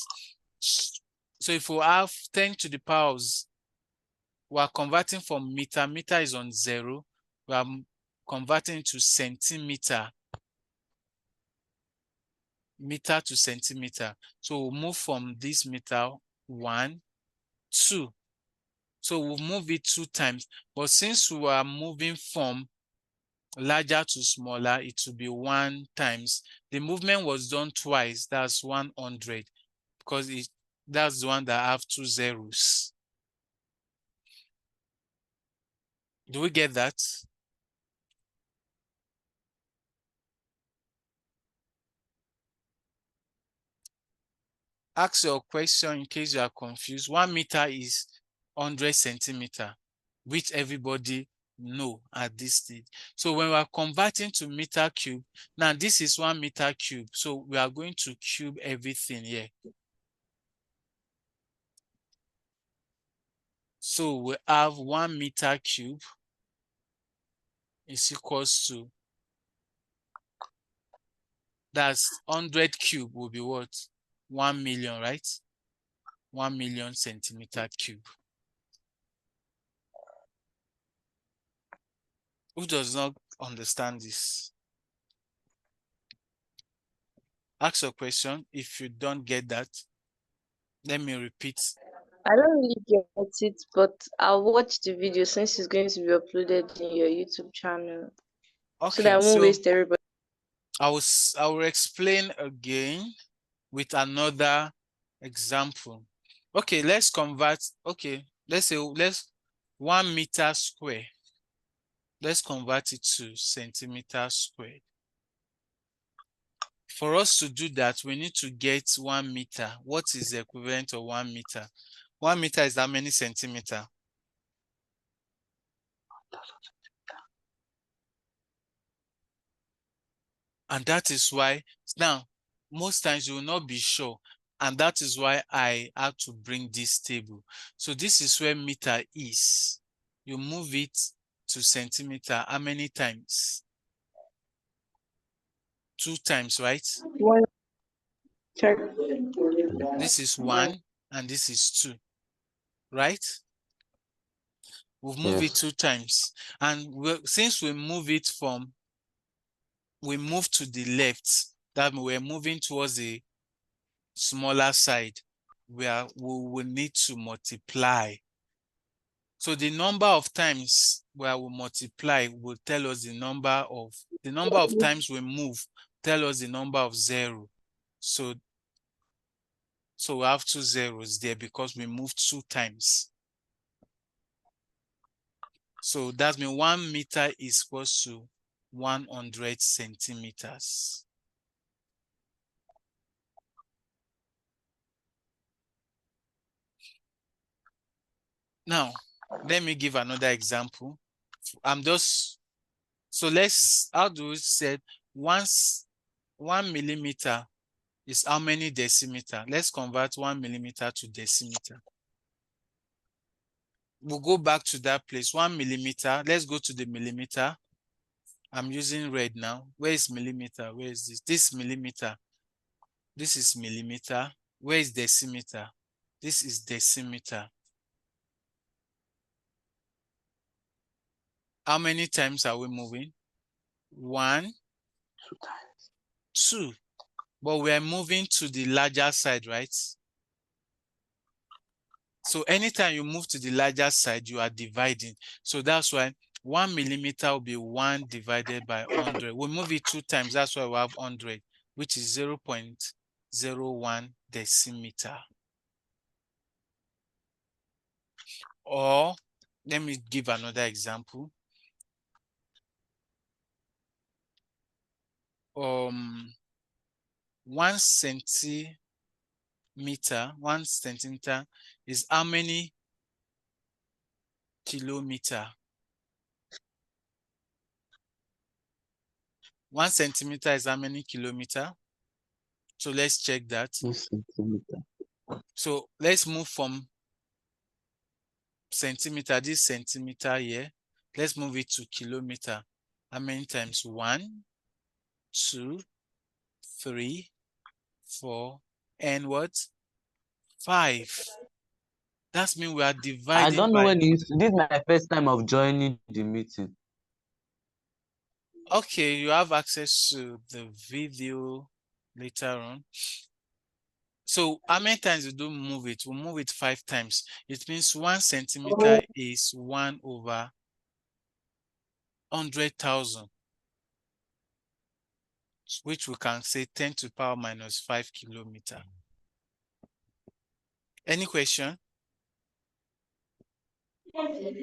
So if we have 10 to the powers, we are converting from meter. Meter is on 0. We are converting to centimeter. Meter to centimeter. So we'll move from this meter 1, 2. So we'll move it 2 times. But since we are moving from larger to smaller, it will be 1 times. The movement was done twice. That's 100, because that's the one that have 2 zeros. Do we get that? ask your question in case you are confused. 1 meter is 100 centimeter, which everybody know at this stage. So when we are converting to meter cube, now this is 1 meter cube. So we are going to cube everything here. So we have 1 meter cube is equals to, that's 100 cube will be what? 1 million, right? 1 million centimeter cube. Who does not understand this? Ask a question. If you don't get that, let me repeat. I don't really get it, but I'll watch the video since it's going to be uploaded in your YouTube channel. So that I Okay, won't so waste everybody. I will explain again with another example. Okay, let's convert. Okay, let's say 1 meter square. Let's convert it to centimeter squared. For us to do that, we need to get 1 meter. What is the equivalent of 1 meter? 1 meter is how many centimeter? And that is why, now, most times you will not be sure. And that is why I had to bring this table. So this is where meter is. You move it to centimeter. How many times? 2 times, right? One check. This is 1 and this is 2, right? We've moved it Yes. 2 times. And since we move to the left, that means we're moving towards the smaller side, where we will need to multiply. So the number of times where we multiply will tell us the number of times we move, tell us the number of 0. So we have 2 zeros there because we moved 2 times. So that means 1 meter is equal to 100 centimeters. Now, let me give another example. How do we say 1 millimeter is how many decimeter? Let's convert 1 millimeter to decimeter. We'll go back to that place. 1 millimeter. Let's go to the millimeter. I'm using red now. Where is millimeter? Where is this? This millimeter. This is millimeter. Where is decimeter? This is decimeter. How many times are we moving? 1, 2. But we are moving to the larger side, right? So anytime you move to the larger side, you are dividing. So that's why 1 millimeter will be 1 divided by 100. We move it 2 times. That's why we have 100, which is 0.01 decimeter. Or let me give another example. 1 centimeter is how many kilometer? 1 centimeter is how many kilometer? So let's check that. 1 centimeter. So let's move from centimeter, this centimeter here. Let's move it to kilometer. How many times? 1, 2, 3, 4, and what? 5. That means we are I dividing don't know by. when this is my first time of joining the meeting. Okay, you have access to the video later on. So how many times you do move it? We'll move it 5 times. It means 1 centimeter is 1 over 100,000, which we can say 10 to the power minus 5 kilometer. Any question?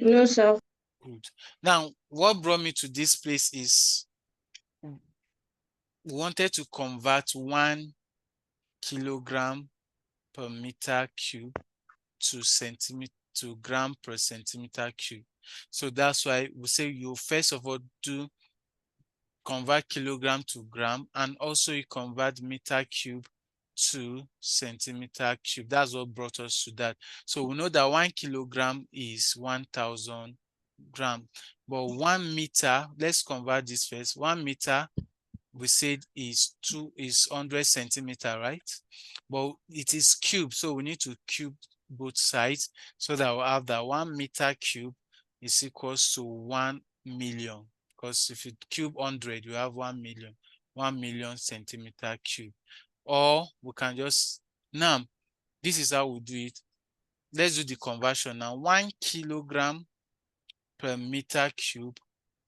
No, sir. Good. Now, what brought me to this place is we wanted to convert 1 kilogram per meter cube to centimeter to gram per centimeter cube. So that's why we say you first of all do convert kilogram to gram, and also you convert meter cube to centimeter cube. That's what brought us to that. So we know that 1 kilogram is 1,000 gram, but 1 meter, let's convert this first. 1 meter we said is 100 centimeter, right? But it is cube, so we need to cube both sides so that we'll have that 1 meter cube is equals to 1 million. Because if you cube 100, you have 1 million, 1 million centimeter cube. Or we can just, now, this is how we do it. Let's do the conversion now. 1 kilogram per meter cube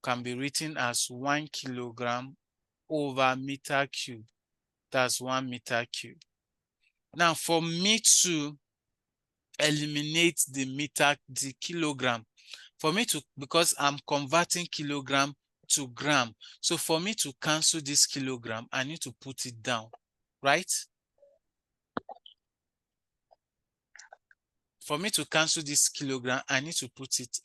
can be written as 1 kilogram over meter cube. That's 1 meter cube. Now, for me to eliminate the kilogram, for me to, because I'm converting kilogram to gram, so for me to cancel this kilogram, I need to put it down, right? For me to cancel this kilogram, I need to put it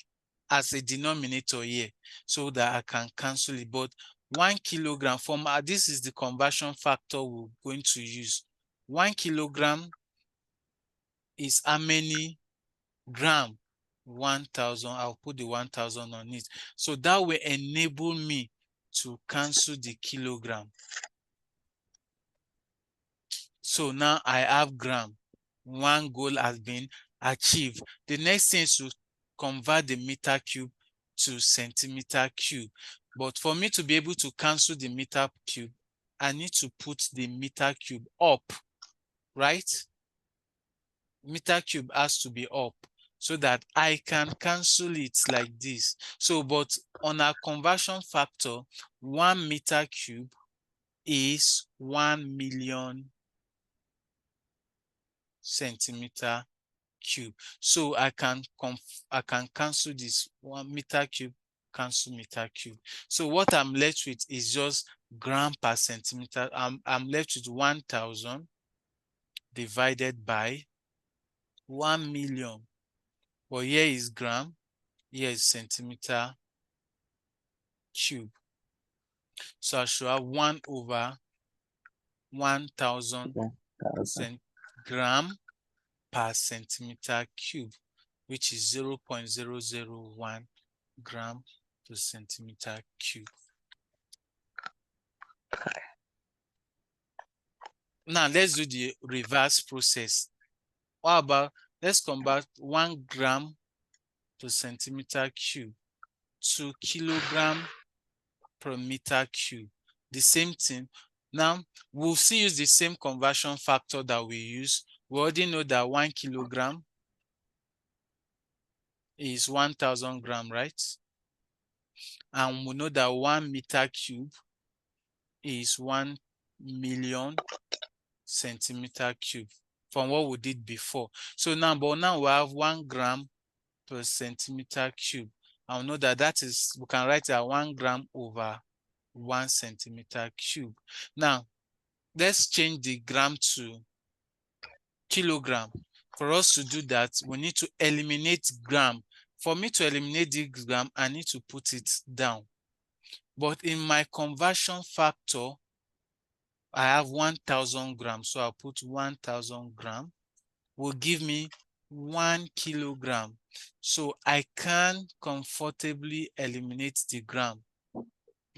as a denominator here so that I can cancel it. But 1 kilogram from this is the conversion factor we're going to use. 1 kilogram is how many gram? 1,000. I'll put the 1,000 on it. So that will enable me to cancel the kilogram. So now I have gram. One goal has been achieved. The next thing is to convert the meter cube to centimeter cube. But for me to be able to cancel the meter cube, I need to put the meter cube up, right? Meter cube has to be up so that I can cancel it like this. So, but on our conversion factor, 1 meter cube is 1 million centimeter cube. So I can cancel this 1 meter cube, cancel meter cube. So what I'm left with is just gram per centimeter. I'm left with 1,000 divided by 1 million. But here is gram, here is centimeter cube. So I should have 1 over 1,000 gram per centimeter cube, which is 0.001 gram to centimeter cube. Now let's do the reverse process. How about let's convert 1 gram to centimeter cube to kilogram per meter cube. The same thing. Now we'll still use the same conversion factor that we use. We already know that 1 kilogram is 1,000 gram, right? And we know that 1 meter cube is 1 million centimeter cube from what we did before. So now, but now we have 1 gram per centimeter cube. I'll know that that is, we can write that 1 gram over 1 centimeter cube. Now, let's change the gram to kilogram. For us to do that, we need to eliminate gram. For me to eliminate the gram, I need to put it down. But in my conversion factor, I have 1,000 grams. So I'll put 1,000 gram will give me 1 kilogram. So I can comfortably eliminate the gram.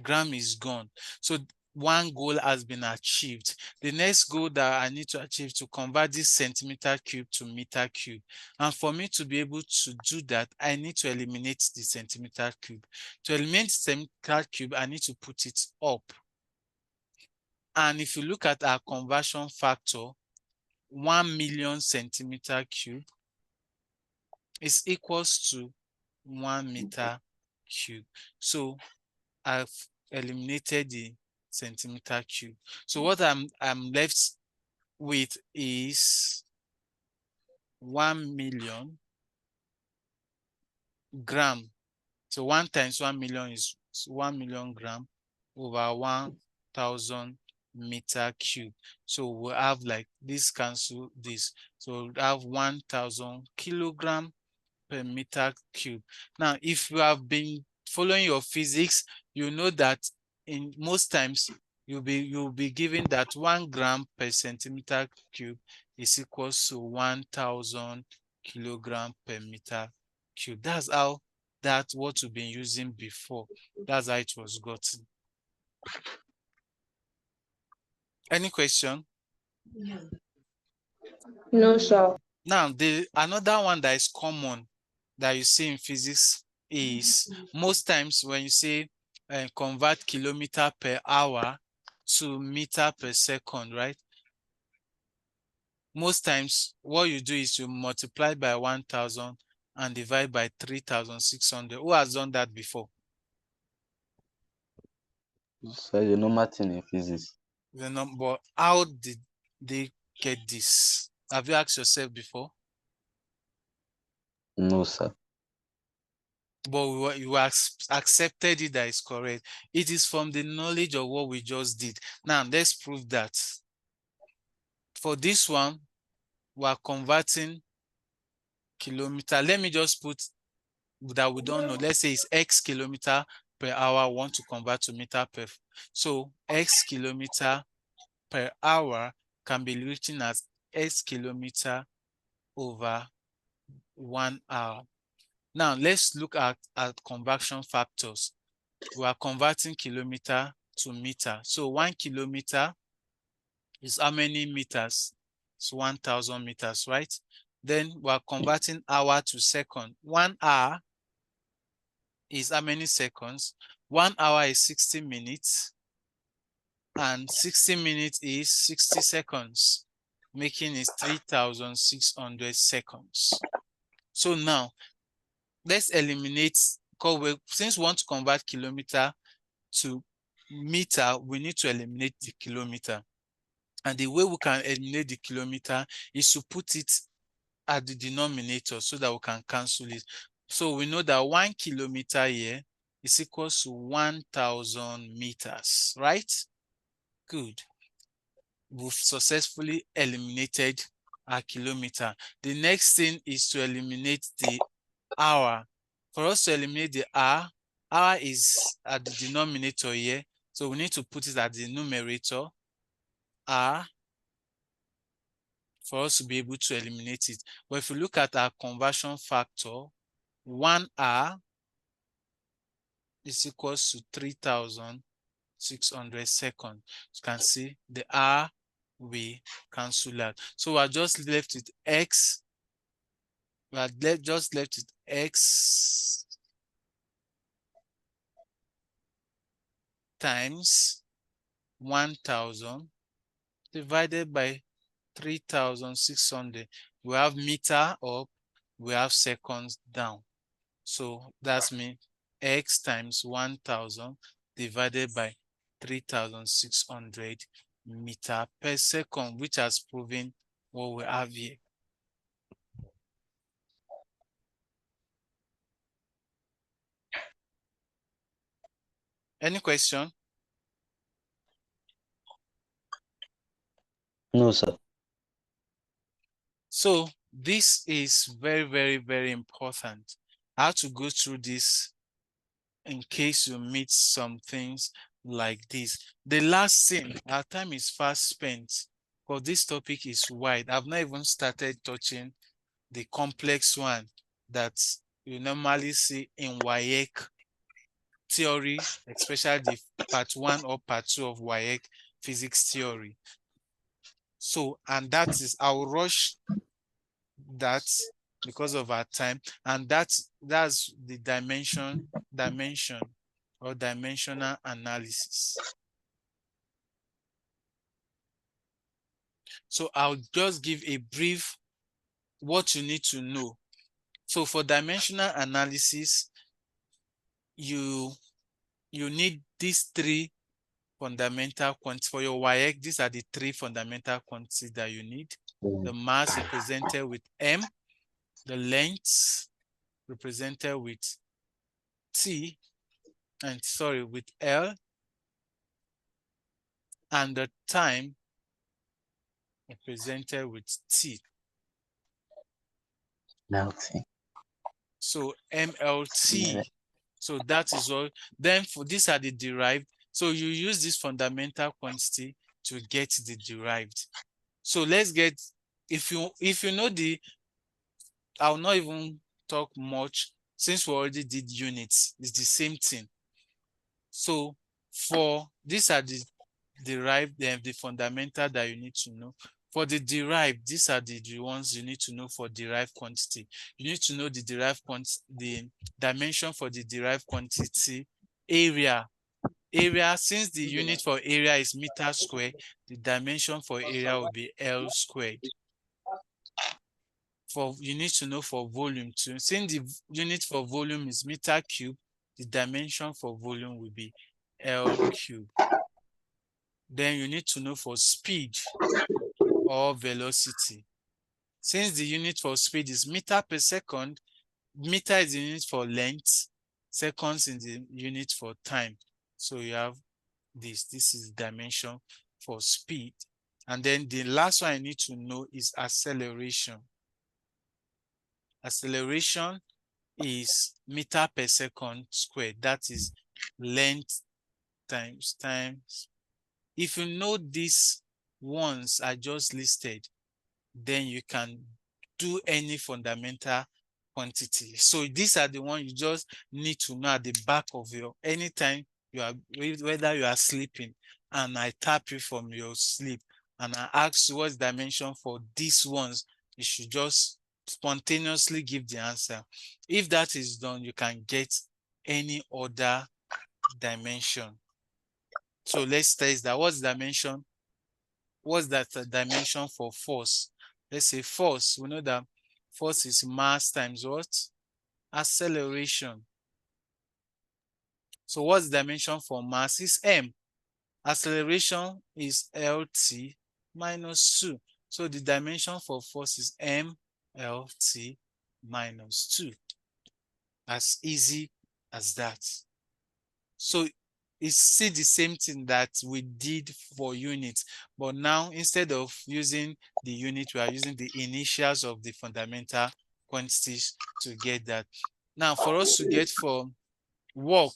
Gram is gone. So one goal has been achieved. The next goal that I need to achieve to convert this centimeter cube to meter cube. And for me to be able to do that, I need to eliminate the centimeter cube. To eliminate the centimeter cube, I need to put it up. And if you look at our conversion factor, 1 million centimeter cube is equals to 1 meter cube. So I've eliminated the centimeter cube. So what I'm left with is 1 million gram. So 1 times 1 million is 1 million gram over 1,000 meter cube. So we'll have like this cancel this. So we'll have 1,000 kilogram per meter cube. Now, if you have been following your physics, you know that in most times you'll be given that 1 gram per centimeter cube is equals to 1,000 kilogram per meter cube. That's how what we've been using before. That's how it was gotten. Any question? No, sir. Now, another one that is common that you see in physics is most times when you say convert kilometer per hour to meter per second, right? Most times what you do is you multiply by 1,000 and divide by 3,600. Who has done that before? So you know Martin in physics. But how did they get this? Have you asked yourself before? No, sir. But you accepted it that is correct. It is from the knowledge of what we just did. Now, let's prove that. For this one, we are converting kilometer. Let me just put that we don't know. Let's say it's X kilometer per hour. Want to convert to meter per. So X kilometer per hour can be written as X kilometer over 1 hour. Now, let's look at conversion factors. We are converting kilometer to meter. So 1 kilometer is how many meters? It's 1,000 meters, right? Then we are converting hour to second. 1 hour is how many seconds? 1 hour is 60 minutes. And 60 minutes is 60 seconds, making it 3,600 seconds. So now, let's eliminate, since we want to convert kilometer to meter, we need to eliminate the kilometer. And the way we can eliminate the kilometer is to put it at the denominator so that we can cancel it. So we know that 1 kilometer here is equals to 1,000 meters, right? Good. We've successfully eliminated our kilometer. The next thing is to eliminate the hour. For us to eliminate the hour is at the denominator here. So we need to put it at the numerator, R, for us to be able to eliminate it. But if you look at our conversion factor, 1 hour is equals to 3,600 seconds. You can see the hour we cancel out. So we're just left with X. Just left with X times 1,000 divided by 3,600. We have meter up, we have seconds down. So that's me X times 1,000 divided by 3,600 meter per second, which has proven what we have here. Any question? No, sir. So this is very, very, very important. I have to go through this in case you meet some things like this. The last thing, our time is fast spent because this topic is wide. I've not even started touching the complex one that you normally see in WAEC theory, especially the part 1 or part 2 of WAEC physics theory. So, and that is, I'll rush that because of our time, and that's the dimension or dimensional analysis. So I'll just give a brief what you need to know. So for dimensional analysis, you need these 3 fundamental quantities. For your WAEC, these are the 3 fundamental quantities that you need. The mass represented with M, the length represented with T, and sorry, with L, and the time represented with T. Melting. So MLT. So that is all. Then for these are the derived. So you use this fundamental quantity to get the derived. So let's get, if you know the, I'll not even talk much since we already did units. It's the same thing. So for these are the derived, the fundamental that you need to know. For the derived, these are the ones you need to know for derived quantity. You need to know the derived quantity, the dimension for the derived quantity, area. Area, since the unit for area is meter square, the dimension for area will be L squared. For you need to know for volume too. Since the unit for volume is meter cube, the dimension for volume will be L cube. Then you need to know for speed or velocity. Since the unit for speed is meter per second, meter is the unit for length, seconds is the unit for time. So you have this. This is the dimension for speed. And then the last one I need to know is acceleration. Acceleration is meter per second squared. That is length times time. If you know these ones I just listed, then you can do any fundamental quantity. So these are the ones you just need to know at the back of your, anytime you are, whether you are sleeping and I tap you from your sleep and I ask you what's dimension for these ones, you should just spontaneously give the answer. If that is done, you can get any other dimension. So let's test that. What's dimension? What's that dimension for force? Let's say force. We know that force is mass times what? Acceleration. So what's the dimension for mass? Is m. Acceleration is lt minus 2. So the dimension for force is mlt minus 2. As easy as that. So it's still the same thing that we did for units, but now instead of using the unit, we are using the initials of the fundamental quantities to get that. Now for us to get for work,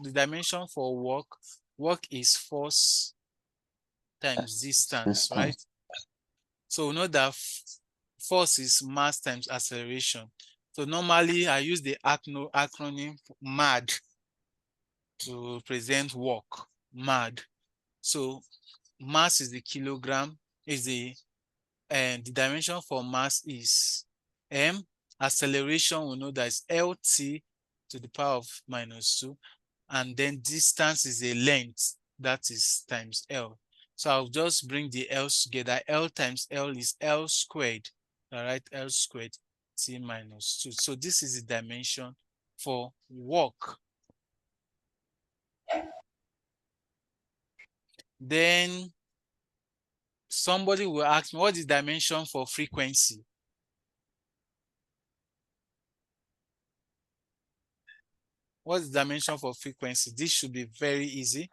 the dimension for work is force times distance, right? So we know that force is mass times acceleration. So normally I use the acronym MAD to present work, MAD. So mass is the kilogram, is the, and the dimension for mass is m. Acceleration, we know that is lt to the power of minus 2. And then distance is a length, that is times L. So I'll just bring the L's together. L times L is L squared. All right, L squared T minus 2. So this is the dimension for work. Then somebody will ask me, what is dimension for frequency? What's the dimension for frequency? This should be very easy.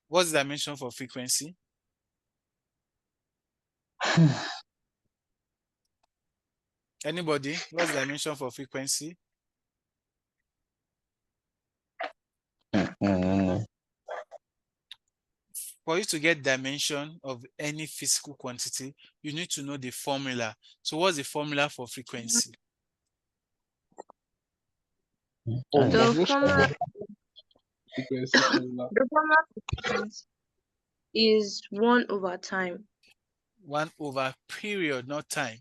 What's the dimension for frequency? Anybody? What's the dimension for frequency? For you to get dimension of any physical quantity, you need to know the formula. So what's the formula for frequency? The formula, Frequency formula. the formula for frequency is 1 over time. 1 over period, not time.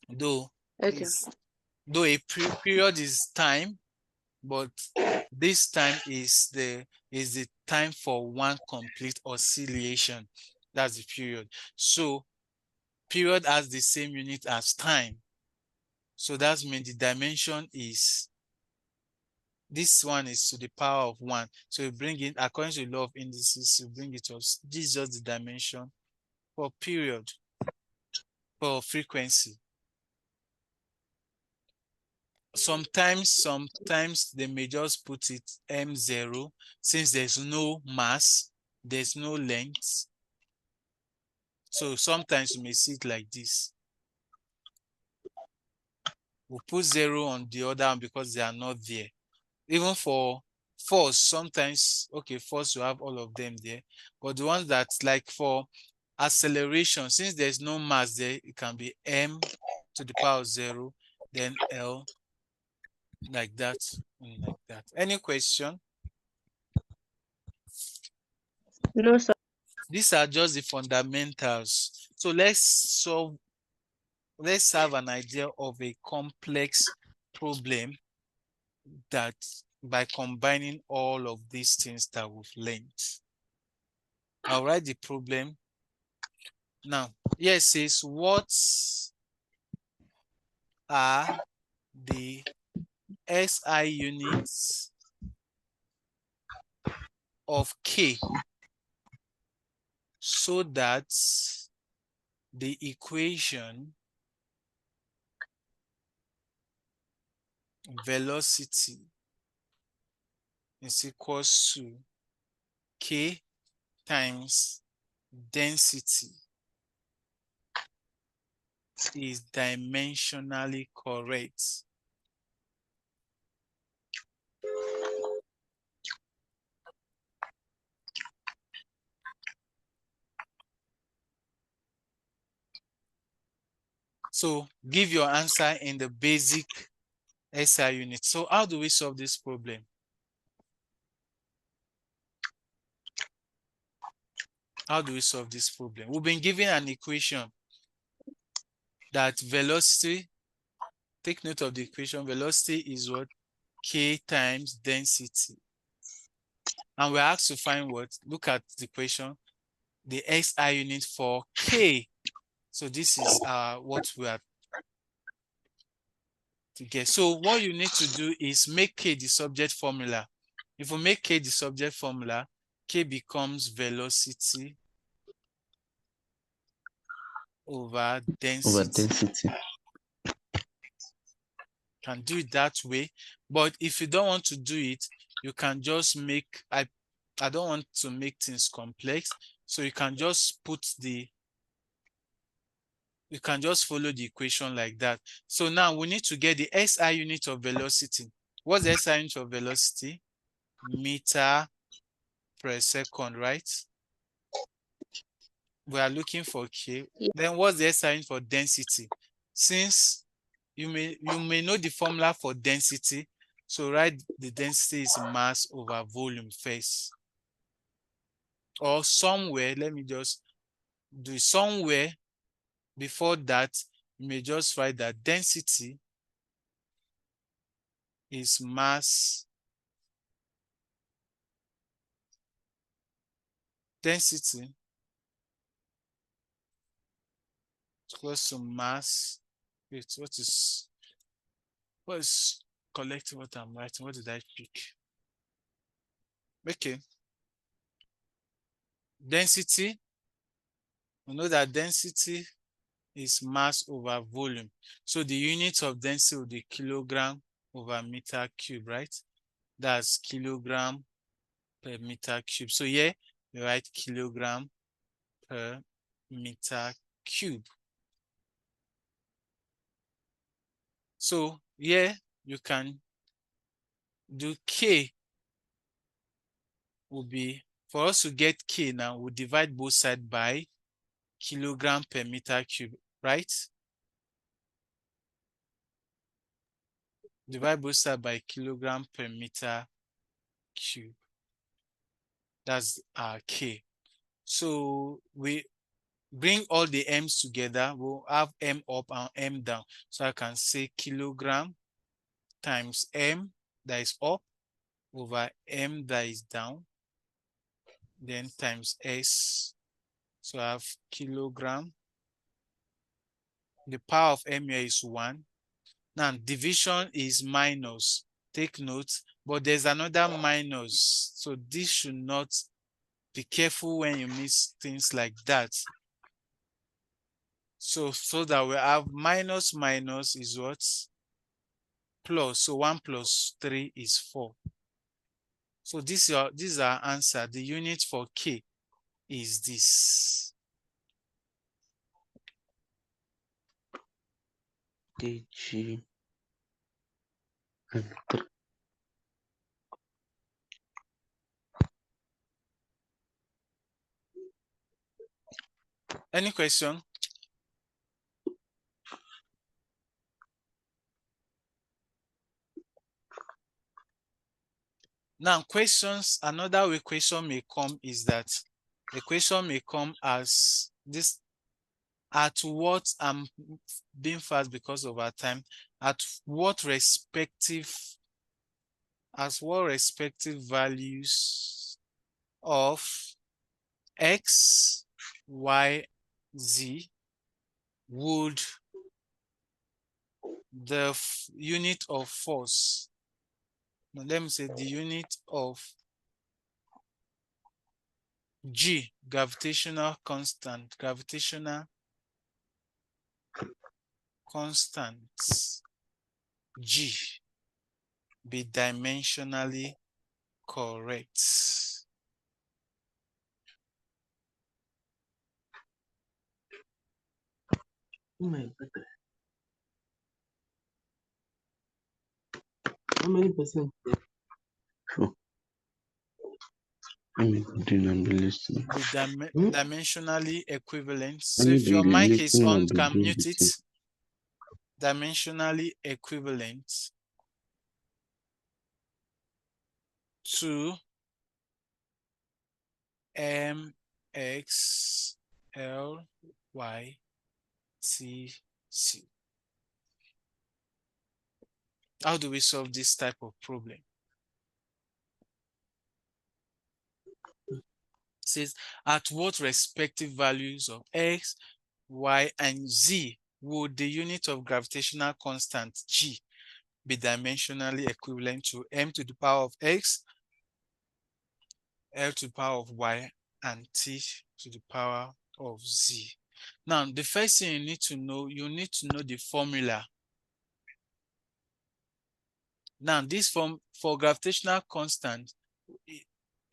Though, Okay. though a period is time, but this time is the time for one complete oscillation. That's the period. So period has the same unit as time. So that means the dimension is, this one is to the power of 1. So you bring it, according to the law of indices, you bring it up. This is just the dimension for period, for frequency. Sometimes they may just put it M0 since there's no mass, there's no length. So sometimes you may see it like this. We'll put 0 on the other one because they are not there. Even for force, sometimes, okay, force you have all of them there. But the ones that like for acceleration, since there's no mass there, it can be M to the power of 0, then L, like that, and like that. Any question? No, sir. These are just the fundamentals. So let's have an idea of a complex problem that by combining all of these things that we've learned. I'll write the problem. Now, here it says, what are the SI units of K so that the equation velocity is equals to K times density is dimensionally correct. So give your answer in the basic SI unit. So how do we solve this problem? How do we solve this problem? We've been given an equation that velocity, take note of the equation, velocity is what? K times density. And we're asked to find what? Look at the equation, the SI unit for K. So this is what we are to get. So what you need to do is make K the subject formula. If we make K the subject formula, K becomes velocity over density. Can do it that way. But if you don't want to do it, you can just make, I don't want to make things complex. So you can just you can just follow the equation like that. So now we need to get the SI unit of velocity. What's the SI unit of velocity? Meter per second, right? We are looking for K. Yeah. Then what's the SI unit for density? Since you may know the formula for density, so write the density is mass over volume first. Or somewhere, let me just do it somewhere before that, you may just write that density is mass. Density equals to mass. Wait, what is collecting what I'm writing? What did I pick? Okay. Density. We know that density is mass over volume. So the unit of density will be kilogram over meter cube, right? That's kilogram per meter cube. So here you write kilogram per meter cube. So here you can do K will be, for us to get K now, we'll divide both sides by kilogram per meter cube, right? Divide both sides by kilogram per meter cube. That's our K. So we bring all the M's together. We'll have M up and M down. So I can say kilogram times M that is up over M that is down. Then times S. So I have kilogram. The power of M here is 1. Now division is minus. Take note. But there's another minus. So this should not, be careful when you miss things like that. So that we have minus is what? plus, so 1 plus 3 is 4. So this is our answer. The unit for K is this. DG. Any question? Now, questions, another way question may come is that the question may come as this: at what, I'm being fast because of our time, at what respective values of X, Y, Z would the unit of force, now let me say the unit of G, gravitational constant G, be dimensionally correct? Oh my God. How many percent? Sure. Let me continue and be listening. Be dimensionally equivalent. So Let me if your be mic is listening on, and be can doing mute the it. thing. Dimensionally equivalent to mx l y t c. How do we solve this type of problem? It says, at what respective values of x, y, and z would the unit of gravitational constant G be dimensionally equivalent to m to the power of x, l to the power of y, and t to the power of z? Now, the first thing you need to know the formula. Now, this form for gravitational constant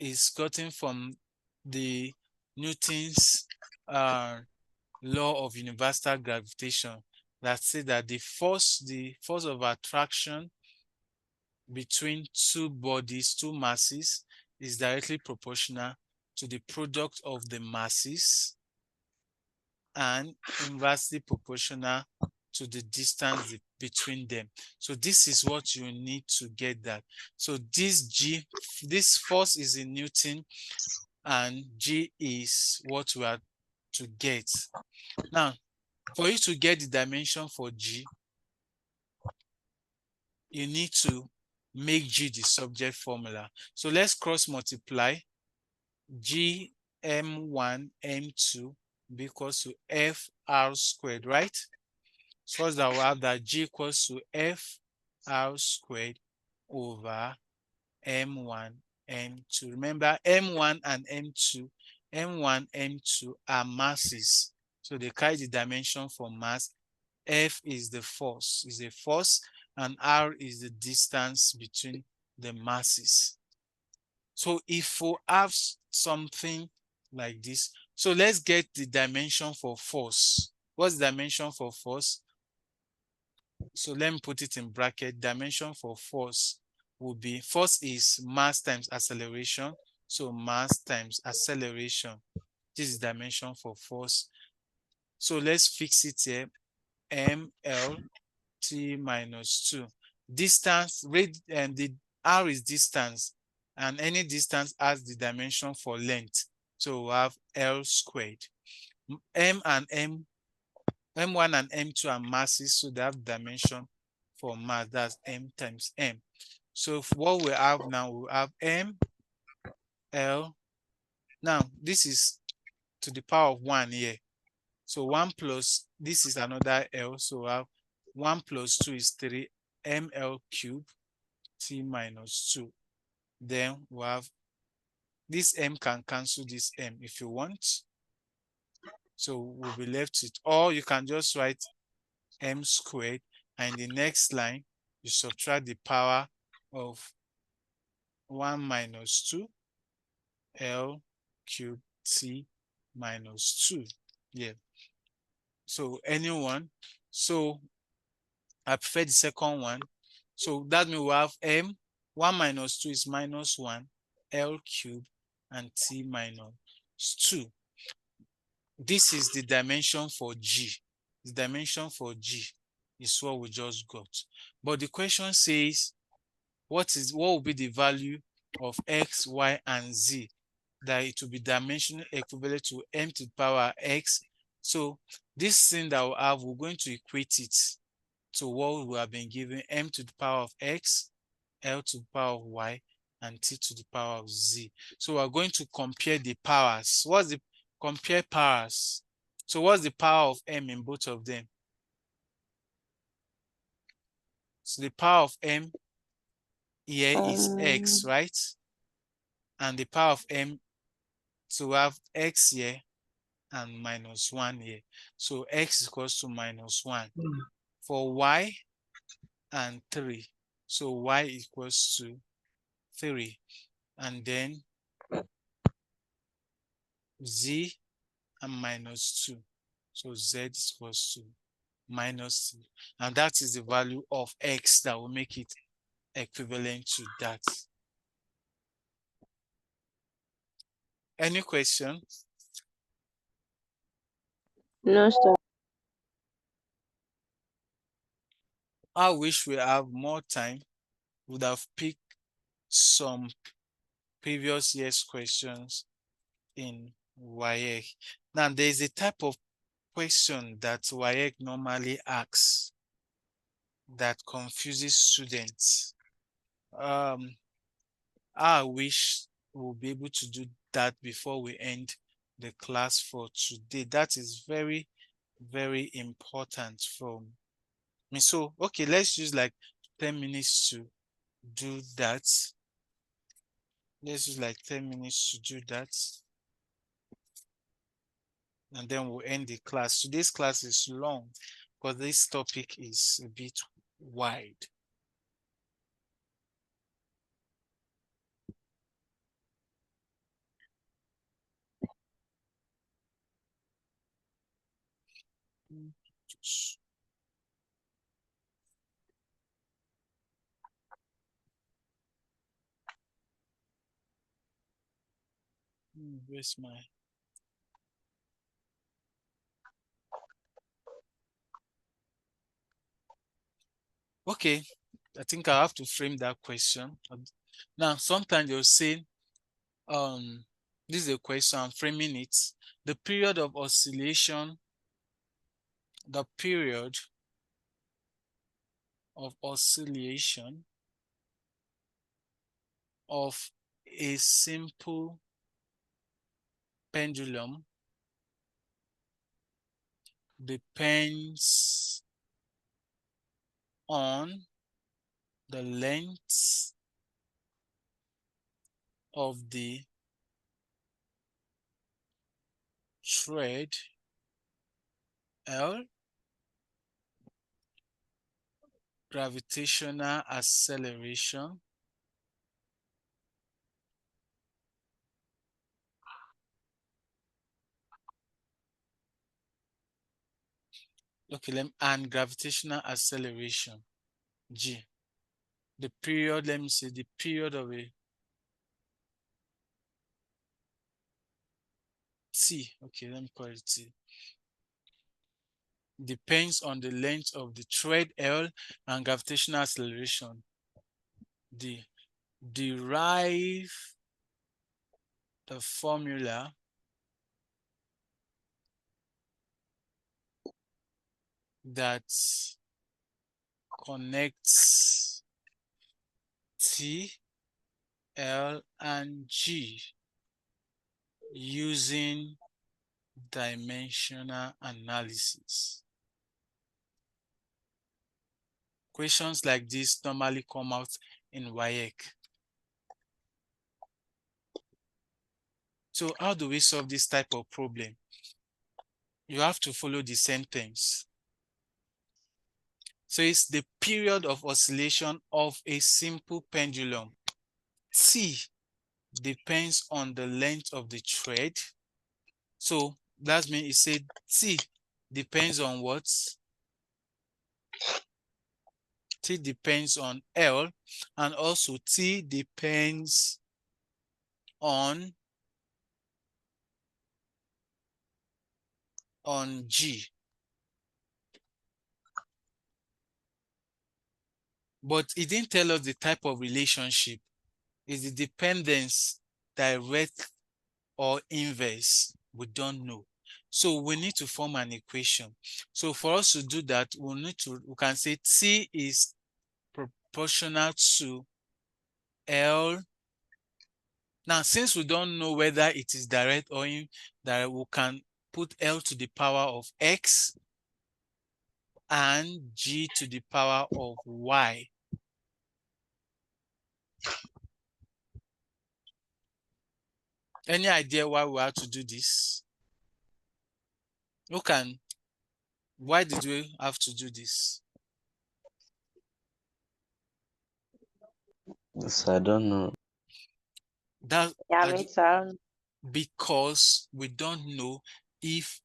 is gotten from the Newton's law of universal gravitation that says that the force of attraction between two bodies, two masses, is directly proportional to the product of the masses and inversely proportional to the distance between them. So this is what you need to get that. So this force is in Newton, and G is what we are to get. Now, for you to get the dimension for G, you need to make G the subject formula. So let's cross multiply. G m1 m2 be equals to FR squared, right? So that we have that G equals to FR squared over m1 m2. Remember, m1 and m1 m2 are masses, so they carry the dimension for mass. F is the force, and R is the distance between the masses. So if we have something like this, so let's get the dimension for force. What's the dimension for force? So let me put it in bracket. Dimension for force would be, force is mass times acceleration. So mass times acceleration. This is dimension for force. So let's fix it here. ml t minus 2. Distance, and the r is distance, and any distance has the dimension for length. So we have L squared. M1 and M2 are masses, so they have dimension for mass. That's M times M. So what we have now, we have M, L. Now, this is to the power of 1 here. So 1 plus, this is another L. So we have 1 plus 2 is 3, ml cubed t minus 2. Then we have this m can cancel this m if you want. So we'll be left with, or you can just write m squared, and in the next line you subtract the power of 1 minus 2 L cubed T minus 2. Yeah. So anyone. So I prefer the second one. So that means we have M. 1 minus 2 is minus 1. L cubed and T minus 2. This is the dimension for G. The dimension for G is what we just got. But the question says, what will be the value of X, Y, and Z? That it will be dimensional equivalent to M to the power X. So this thing that we have, we're going to equate it to what we have been given, M to the power of X, L to the power of Y, and T to the power of Z. So we're going to compare the powers. What's the compare powers? So what's the power of M in both of them? So the power of M here is X, right? And the power of M, so we have X here and minus 1 here. So X is equals to minus 1. For Y and 3, so Y equals to 3. And then Z and minus 2. So Z is equals to minus 2. And that is the value of X that will make it equivalent to that. Any question? No, sir. I wish we have more time. Would have picked some previous year's questions in WAEC. Now, there is a type of question that WAEC normally asks that confuses students. I wish we'll be able to do that before we end the class for today. That is very, very important for me. So, okay, let's use like 10 minutes to do that. Let's use like 10 minutes to do that. And then we'll end the class. Today's class is long because this topic is a bit wide. Where's my... Okay, I think I have to frame that question. Now, sometimes you'll say, this is a question, I'm framing it. The period of oscillation, the period of oscillation of a simple pendulum depends on the length of the thread L, gravitational acceleration, okay, and gravitational acceleration, G. The period, let me say the period of a T, okay, let me call it T, depends on the length of the thread L and gravitational acceleration, D. Derive the formula that connects T, L, and G using dimensional analysis. Questions like this normally come out in WAEC. So how do we solve this type of problem? You have to follow the sentence. So it's the period of oscillation of a simple pendulum. T depends on the length of the thread. So that means it said T depends on what? T depends on L, and also T depends on G. But it didn't tell us the type of relationship. Is the dependence direct or inverse? We don't know. So we need to form an equation. So for us to do that, we can say T is proportional to L. Now, since we don't know whether it is direct or indirect, we can put L to the power of X and G to the power of Y. Any idea why we have to do this? Why did we have to do this? Yes, I don't know. Yeah, me too. Because we don't know if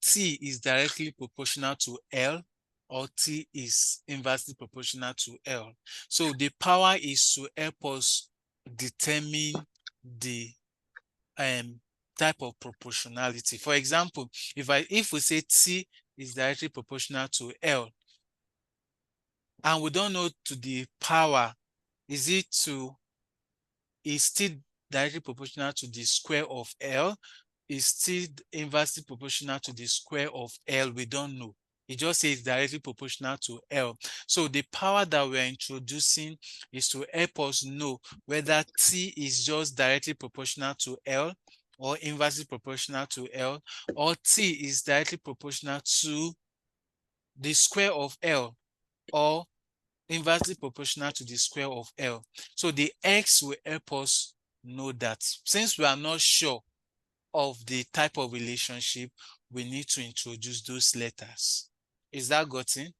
T is directly proportional to L or T is inversely proportional to L. So the power is to help us determine the type of proportionality. For example, if we say T is directly proportional to L, and we don't know to the power, is still directly proportional to the square of L? Is still inversely proportional to the square of L? We don't know. It just says directly proportional to L. So the power that we're introducing is to help us know whether T is just directly proportional to L or inversely proportional to L, or T is directly proportional to the square of L or inversely proportional to the square of L. So the X will help us know that. Since we are not sure of the type of relationship, we need to introduce those letters. Is that gotten?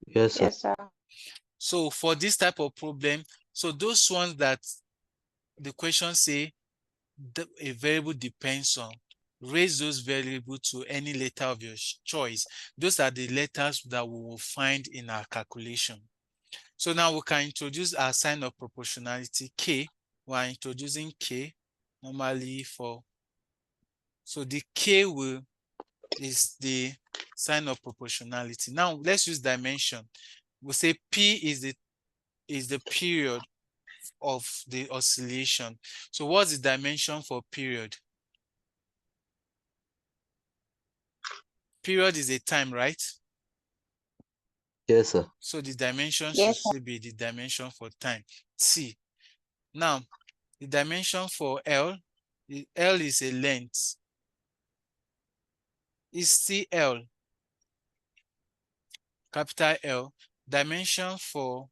Yes, sir. Yes, sir. So for this type of problem, so those ones that the question say a variable depends on, raise those variables to any letter of your choice. Those are the letters that we will find in our calculation. So now we can introduce our sign of proportionality, K. We are introducing K normally so the K is the sign of proportionality. Now let's use dimension. We say P is the period of the oscillation. So what's the dimension for period? Period is a time, right? Yes, sir. So the dimension should Yes, sir. still be the dimension for time, T. Now, the dimension for L is a length. Is CL, capital L. Dimension for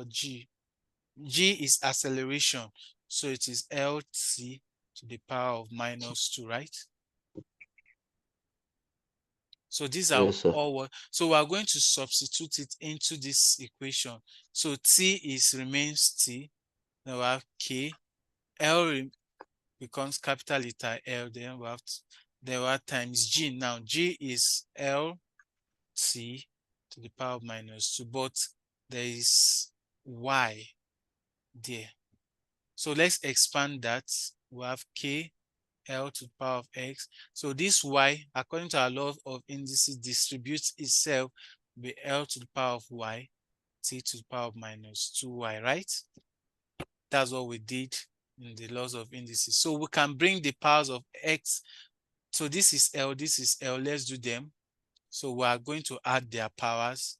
G. G is acceleration. So it is LT to the power of -2, right? So these are Yes, sir. all so we are going to substitute it into this equation. So T remains T. Then we have K. L becomes capital letter L. Then we have times G. Now G is LT to the power of -2, but there is Y there. So let's expand that. We have K L to the power of X. So this Y, according to our law of indices, distributes itself with L to the power of Y, T to the power of -2Y, right? That's what we did in the laws of indices. So we can bring the powers of X. So this is L, this is L. Let's do them. So we are going to add their powers.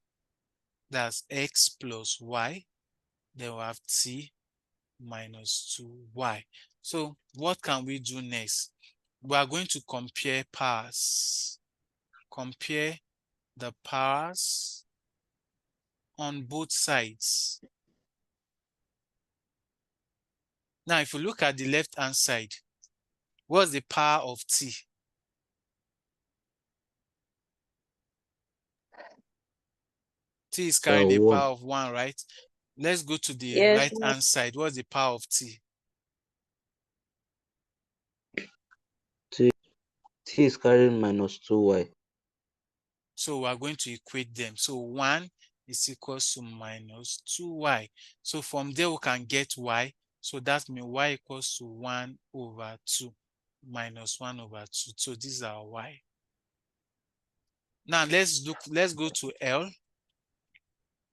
That's X plus Y. Then we have T -2Y. So what can we do next? We are going to compare powers. Compare the powers on both sides. Now, if you look at the left-hand side, what's the power of T? T is So carrying a 1. power of 1, right? Let's go to the Yes. right hand side. What's the power of T? T is carrying minus 2y. So we are going to equate them. So 1 is equals to minus 2y. So from there we can get y. So that means y equals to 1 over 2 minus 1 over 2. So this is our y. Now let's go to L.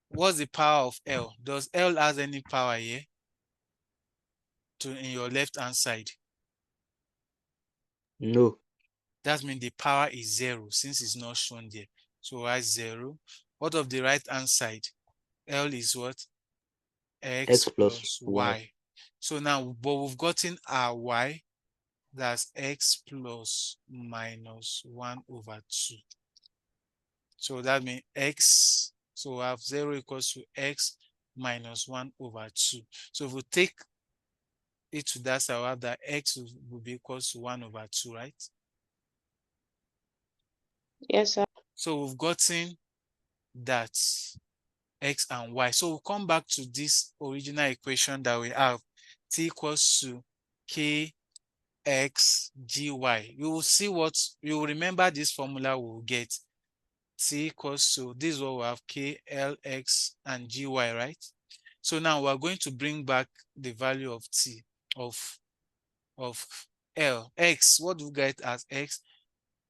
What's the power of L? Does L has any power here in your left hand side? No. That means the power is 0 since it's not shown there. So write 0. What of the right hand side? L is what? X plus y. So now, but we've gotten our y, that's x plus minus 1 over 2. So that means x, so we have 0 equals to x minus 1 over 2. So if we take it to that side, we have that x will be equals to 1 over 2, right? Yes, sir. So we've gotten that x and y. So we'll come back to this original equation that we have. T equals to k x gy. You will see what you will remember. This formula will get t equals to this is what we have k l x and gy, right? So now we're going to bring back the value of t of l x. What do we get as x?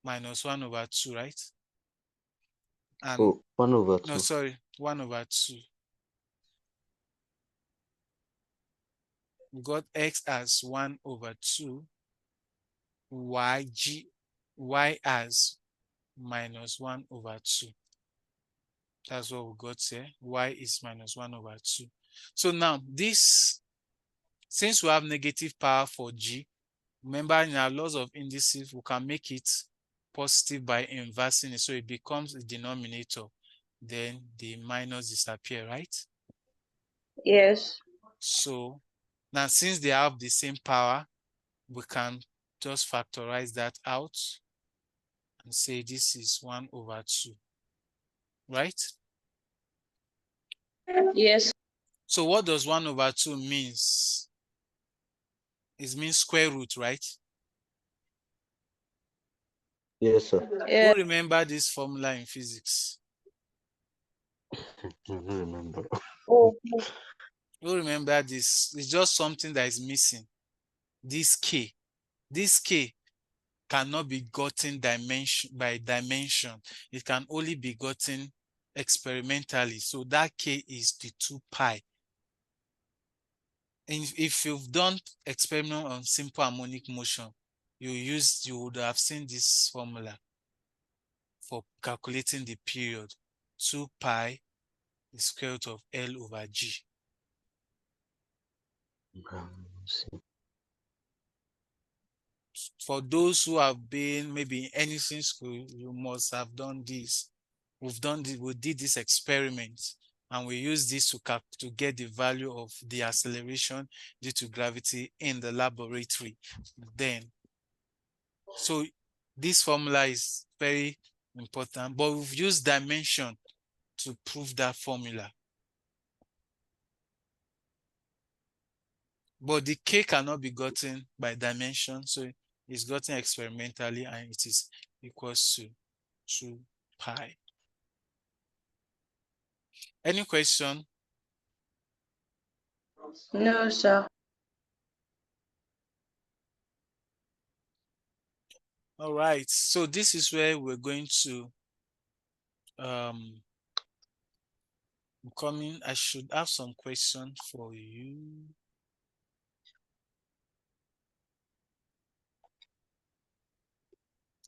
Minus 1 over 2, right? And Oh, 1 over 2. no, sorry, 1 over 2. We got x as 1 over 2, y as minus 1 over 2. That's what we got here. Y is minus 1 over 2. So now this, since we have negative power for g, remember in our laws of indices, we can make it positive by inversing it. So it becomes a denominator. Then the minus disappear, right? Yes. So now since they have the same power, we can just factorize that out and say this is 1 over 2, right? Yes. So what does 1 over 2 means? It means square root, right? Yes, sir. Yeah. Who remember this formula in physics? I don't remember. Oh. Who remember this? It's just something that is missing. This k. This k cannot be gotten by dimension. It can only be gotten experimentally. So that k is the 2 pi. And if you've done experiment on simple harmonic motion, you would have seen this formula for calculating the period. 2 pi the square root of L over G. For those who have been maybe in anything school, you must have done this. We did this experiment and we used this to get the value of the acceleration due to gravity in the laboratory. Then, so this formula is very important, but we've used dimension to prove that formula. But the k cannot be gotten by dimension, so it's gotten experimentally and it is equals to 2 pi. Any question? No, sir. All right, so this is where we're going to I should have some questions for you.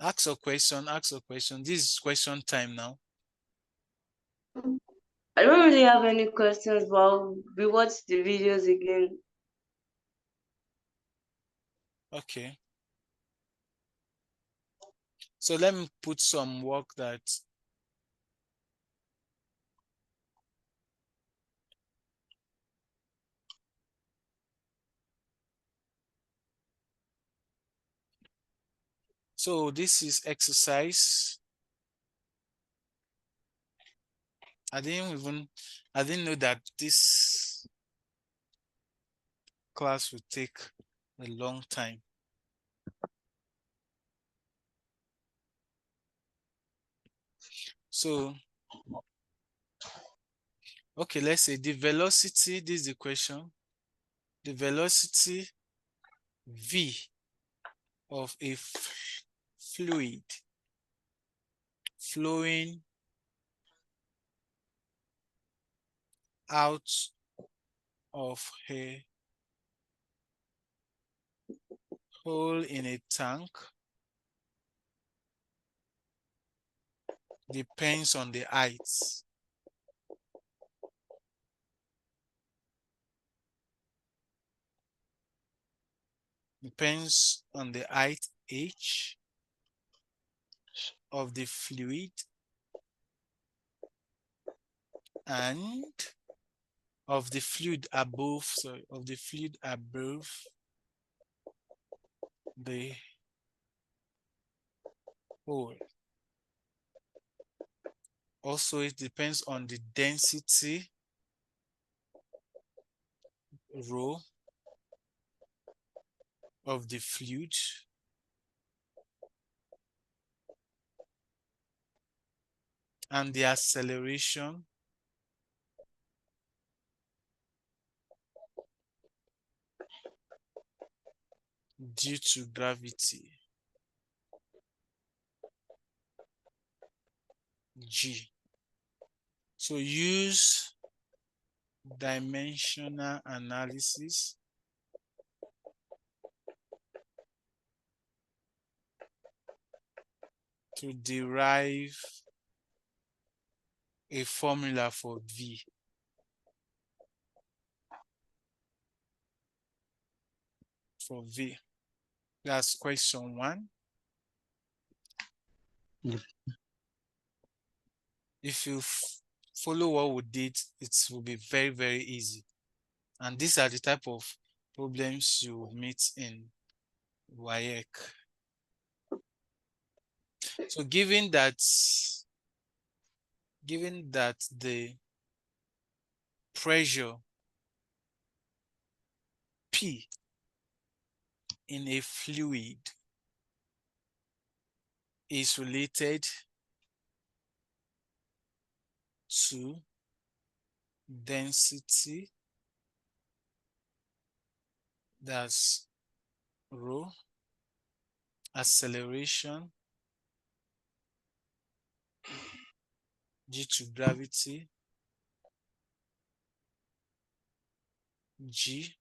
Ask a question, ask a question. This is question time now. I don't really have any questions, but I'll rewatch the videos again. Okay. So let me put some work that so this is exercise I didn't know that this class would take a long time. So, okay, let's say the velocity, this is the question. The velocity V of a fluid flowing out of a hole in a tank depends on the height. Depends on the height h of the fluid and of the fluid above, the hole. Also, it depends on the density rho of the fluid and the acceleration due to gravity, G. So use dimensional analysis to derive a formula for V. For V. That's question 1. Yep. If you follow what we did, it will be very, very easy. And these are the type of problems you meet in WAEC. So given that the pressure P in a fluid is related to density, that's rho, acceleration due to gravity, G,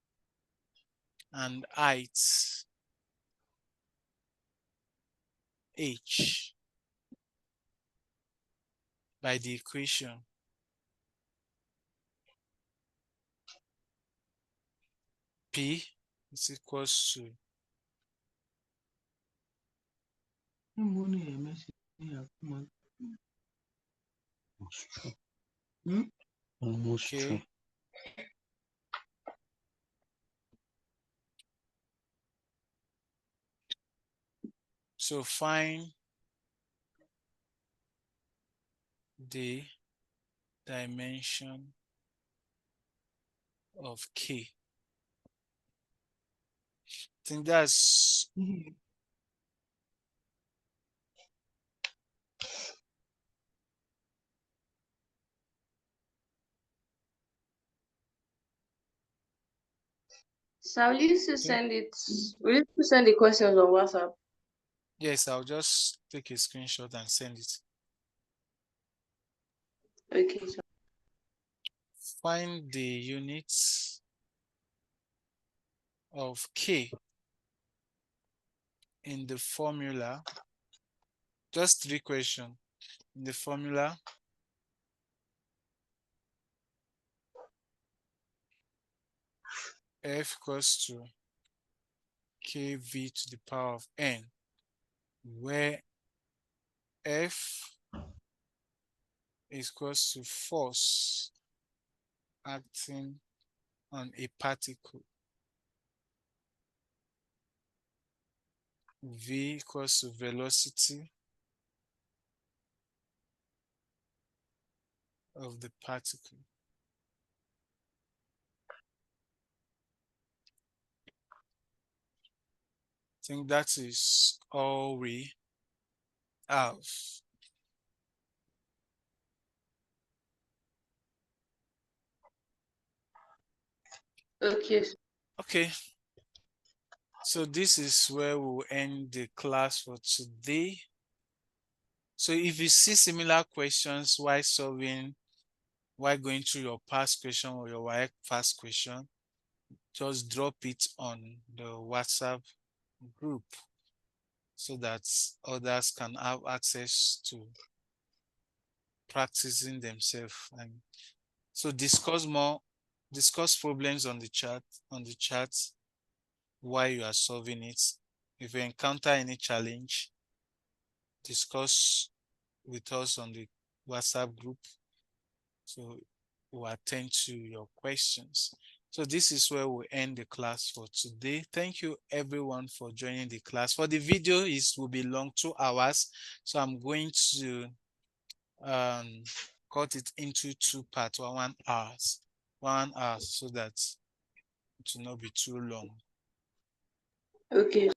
and height, H, by the equation P is equals to Almost true. K so find the dimension of K. I think that's So will you still okay. send it? Will you still send the questions on WhatsApp? Yes, I'll just take a screenshot and send it. Okay. So Find the units of K in the formula. Just 3 questions. In the formula, F equals to kV to the power of n, where F is equals to force acting on a particle. V equals to velocity of the particle. I think that is all we have. Okay. Okay. So this is where we'll end the class for today. So if you see similar questions while going through your past question or your past question, just drop it on the WhatsApp group so that others can have access to practicing themselves. And so discuss problems on the chat while you are solving it. If you encounter any challenge, discuss with us on the WhatsApp group. So we'll attend to your questions. So this is where we end the class for today. Thank you everyone for joining the class. For the video, it will be long, 2 hours. So I'm going to cut it into 2 parts, 1 hour, 1 hour, so that it will not be too long. Okay.